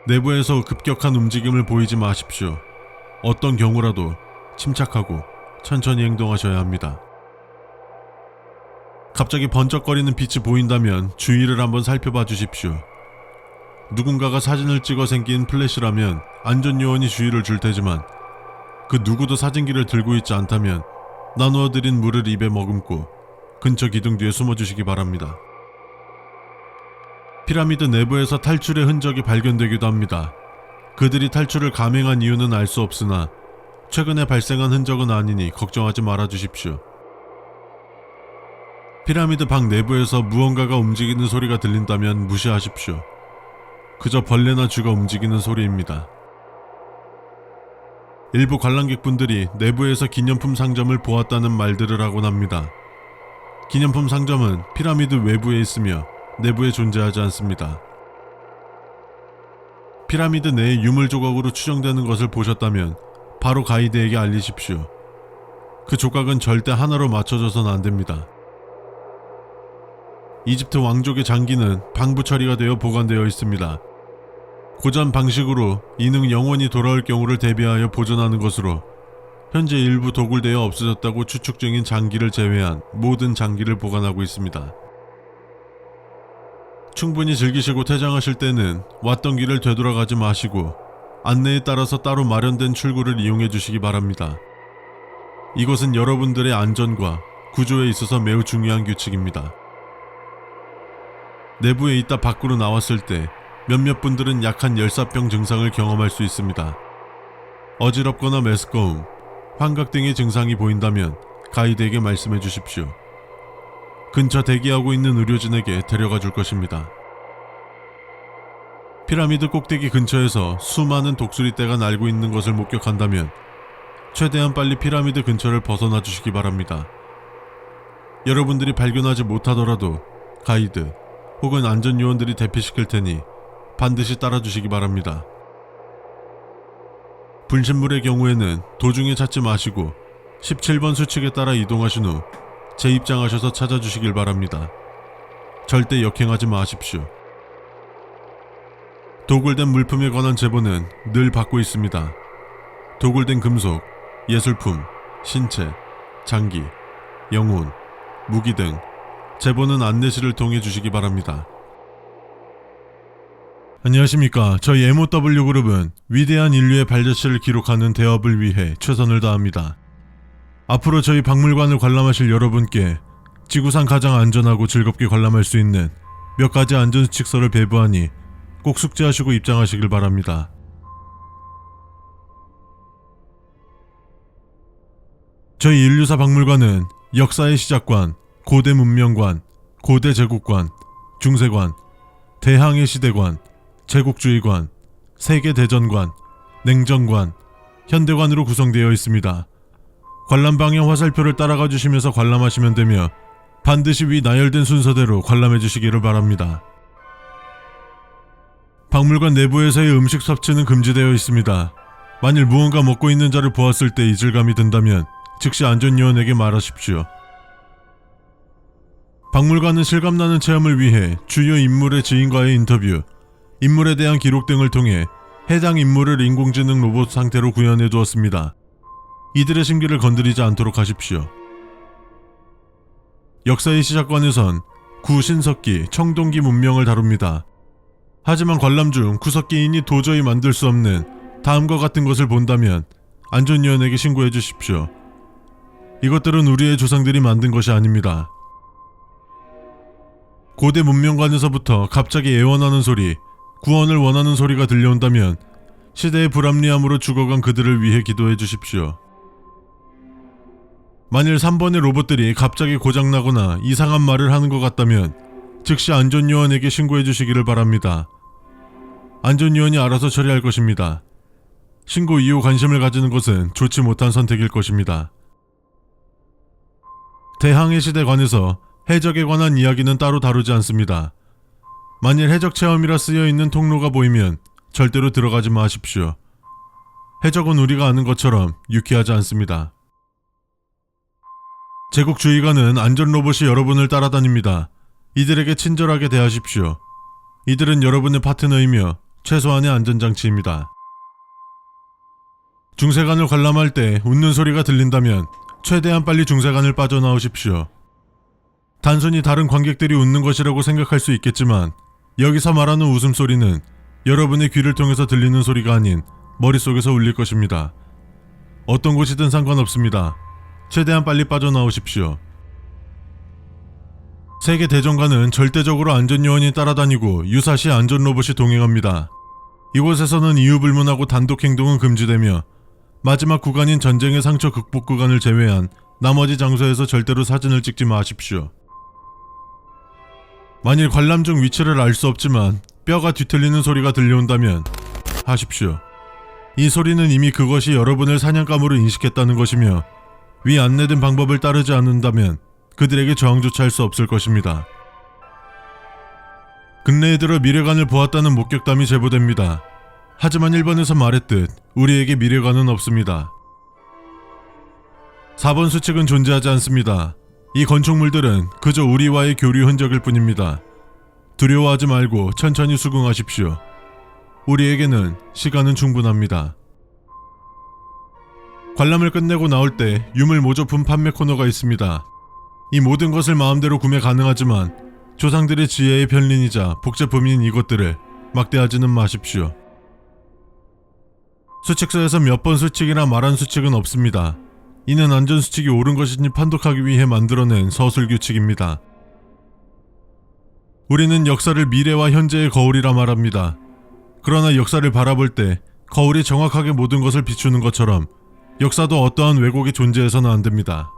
내부에서 급격한 움직임을 보이지 마십시오. 어떤 경우라도 침착하고 천천히 행동하셔야 합니다. 갑자기 번쩍거리는 빛이 보인다면 주위를 한번 살펴봐 주십시오. 누군가가 사진을 찍어 생긴 플래시라면 안전요원이 주의를 줄 테지만 그 누구도 사진기를 들고 있지 않다면 나누어 드린 물을 입에 머금고 근처 기둥 뒤에 숨어주시기 바랍니다. 피라미드 내부에서 탈출의 흔적이 발견되기도 합니다. 그들이 탈출을 감행한 이유는 알 수 없으나 최근에 발생한 흔적은 아니니 걱정하지 말아 주십시오. 피라미드 방 내부에서 무언가가 움직이는 소리가 들린다면 무시하십시오. 그저 벌레나 쥐가 움직이는 소리입니다. 일부 관람객분들이 내부에서 기념품 상점을 보았다는 말들을 하곤 합니다. 기념품 상점은 피라미드 외부에 있으며 내부에 존재하지 않습니다. 피라미드 내에 유물 조각으로 추정되는 것을 보셨다면 바로 가이드에게 알리십시오. 그 조각은 절대 하나로 맞춰져선 안됩니다. 이집트 왕족의 장기는 방부 처리가 되어 보관되어 있습니다. 고전 방식으로 이는 영원히 돌아올 경우를 대비하여 보존하는 것으로 현재 일부 도굴되어 없어졌다고 추측 중인 장기를 제외한 모든 장기를 보관하고 있습니다. 충분히 즐기시고 퇴장하실 때는 왔던 길을 되돌아가지 마시고 안내에 따라서 따로 마련된 출구를 이용해 주시기 바랍니다. 이것은 여러분들의 안전과 구조에 있어서 매우 중요한 규칙입니다. 내부에 있다 밖으로 나왔을 때 몇몇 분들은 약한 열사병 증상을 경험할 수 있습니다. 어지럽거나 메스꺼움, 환각 등의 증상이 보인다면 가이드에게 말씀해 주십시오. 근처 대기하고 있는 의료진에게 데려가 줄 것입니다. 피라미드 꼭대기 근처에서 수많은 독수리떼가 날고 있는 것을 목격한다면 최대한 빨리 피라미드 근처를 벗어나 주시기 바랍니다. 여러분들이 발견하지 못하더라도 가이드 혹은 안전요원들이 대피시킬 테니 반드시 따라주시기 바랍니다. 분신물의 경우에는 도중에 찾지 마시고 17번 수칙에 따라 이동하신 후 재입장하셔서 찾아주시길 바랍니다. 절대 역행하지 마십시오. 도굴된 물품에 관한 제보는 늘 받고 있습니다. 도굴된 금속, 예술품, 신체, 장기, 영혼, 무기 등 제보는 안내실을 통해 주시기 바랍니다. 안녕하십니까. 저희 MOW그룹은 위대한 인류의 발자취를 기록하는 대업을 위해 최선을 다합니다. 앞으로 저희 박물관을 관람하실 여러분께 지구상 가장 안전하고 즐겁게 관람할 수 있는 몇 가지 안전수칙서를 배부하니 꼭 숙지하시고 입장하시길 바랍니다. 저희 인류사 박물관은 역사의 시작관, 고대 문명관, 고대 제국관, 중세관, 대항해 시대관, 제국주의관, 세계대전관, 냉전관, 현대관으로 구성되어 있습니다. 관람 방향 화살표를 따라가 주시면서 관람하시면 되며 반드시 위 나열된 순서대로 관람해 주시기를 바랍니다. 박물관 내부에서의 음식 섭취는 금지되어 있습니다. 만일 무언가 먹고 있는 자를 보았을 때 이질감이 든다면 즉시 안전요원에게 말하십시오. 박물관은 실감나는 체험을 위해 주요 인물의 지인과의 인터뷰, 인물에 대한 기록 등을 통해 해당 인물을 인공지능 로봇 상태로 구현해 두었습니다. 이들의 심기를 건드리지 않도록 하십시오. 역사의 시작관에선 구신석기, 청동기 문명을 다룹니다. 하지만 관람 중 구석기인이 도저히 만들 수 없는 다음과 같은 것을 본다면 안전위원에게 신고해 주십시오. 이것들은 우리의 조상들이 만든 것이 아닙니다. 고대 문명관에서부터 갑자기 애원하는 소리, 구원을 원하는 소리가 들려온다면 시대의 불합리함으로 죽어간 그들을 위해 기도해 주십시오. 만일 3번의 로봇들이 갑자기 고장나거나 이상한 말을 하는 것 같다면 즉시 안전요원에게 신고해 주시기를 바랍니다. 안전요원이 알아서 처리할 것입니다. 신고 이후 관심을 가지는 것은 좋지 못한 선택일 것입니다. 대항해 시대에 관해서 해적에 관한 이야기는 따로 다루지 않습니다. 만일 해적 체험이라 쓰여 있는 통로가 보이면 절대로 들어가지 마십시오. 해적은 우리가 아는 것처럼 유쾌하지 않습니다. 제국 주의관은 안전 로봇이 여러분을 따라다닙니다. 이들에게 친절하게 대하십시오. 이들은 여러분의 파트너이며 최소한의 안전장치입니다. 중세관을 관람할 때 웃는 소리가 들린다면 최대한 빨리 중세관을 빠져나오십시오. 단순히 다른 관객들이 웃는 것이라고 생각할 수 있겠지만 여기서 말하는 웃음소리는 여러분의 귀를 통해서 들리는 소리가 아닌 머릿속에서 울릴 것입니다. 어떤 곳이든 상관없습니다. 최대한 빨리 빠져나오십시오. 세계 대전과는 절대적으로 안전요원이 따라다니고 유사시 안전로봇이 동행합니다. 이곳에서는 이유불문하고 단독 행동은 금지되며 마지막 구간인 전쟁의 상처 극복 구간을 제외한 나머지 장소에서 절대로 사진을 찍지 마십시오. 만일 관람 중 위치를 알 수 없지만 뼈가 뒤틀리는 소리가 들려온다면 하십시오. 이 소리는 이미 그것이 여러분을 사냥감으로 인식했다는 것이며 위 안내된 방법을 따르지 않는다면 그들에게 저항조차 할 수 없을 것입니다. 근래에 들어 미래관을 보았다는 목격담이 제보됩니다. 하지만 1번에서 말했듯 우리에게 미래관은 없습니다. 4번 수칙은 존재하지 않습니다. 이 건축물들은 그저 우리와의 교류 흔적일 뿐입니다. 두려워하지 말고 천천히 수긍하십시오. 우리에게는 시간은 충분합니다. 관람을 끝내고 나올 때 유물 모조품 판매 코너가 있습니다. 이 모든 것을 마음대로 구매 가능하지만 조상들의 지혜의 편린이자 복제품인 이것들을 막대하지는 마십시오. 수칙서에서 몇 번 수칙이나 말한 수칙은 없습니다. 이는 안전수칙이 옳은 것인지 판독하기 위해 만들어낸 서술규칙입니다. 우리는 역사를 미래와 현재의 거울이라 말합니다. 그러나 역사를 바라볼 때 거울이 정확하게 모든 것을 비추는 것처럼 역사도 어떠한 왜곡이 존재해서는 안 됩니다.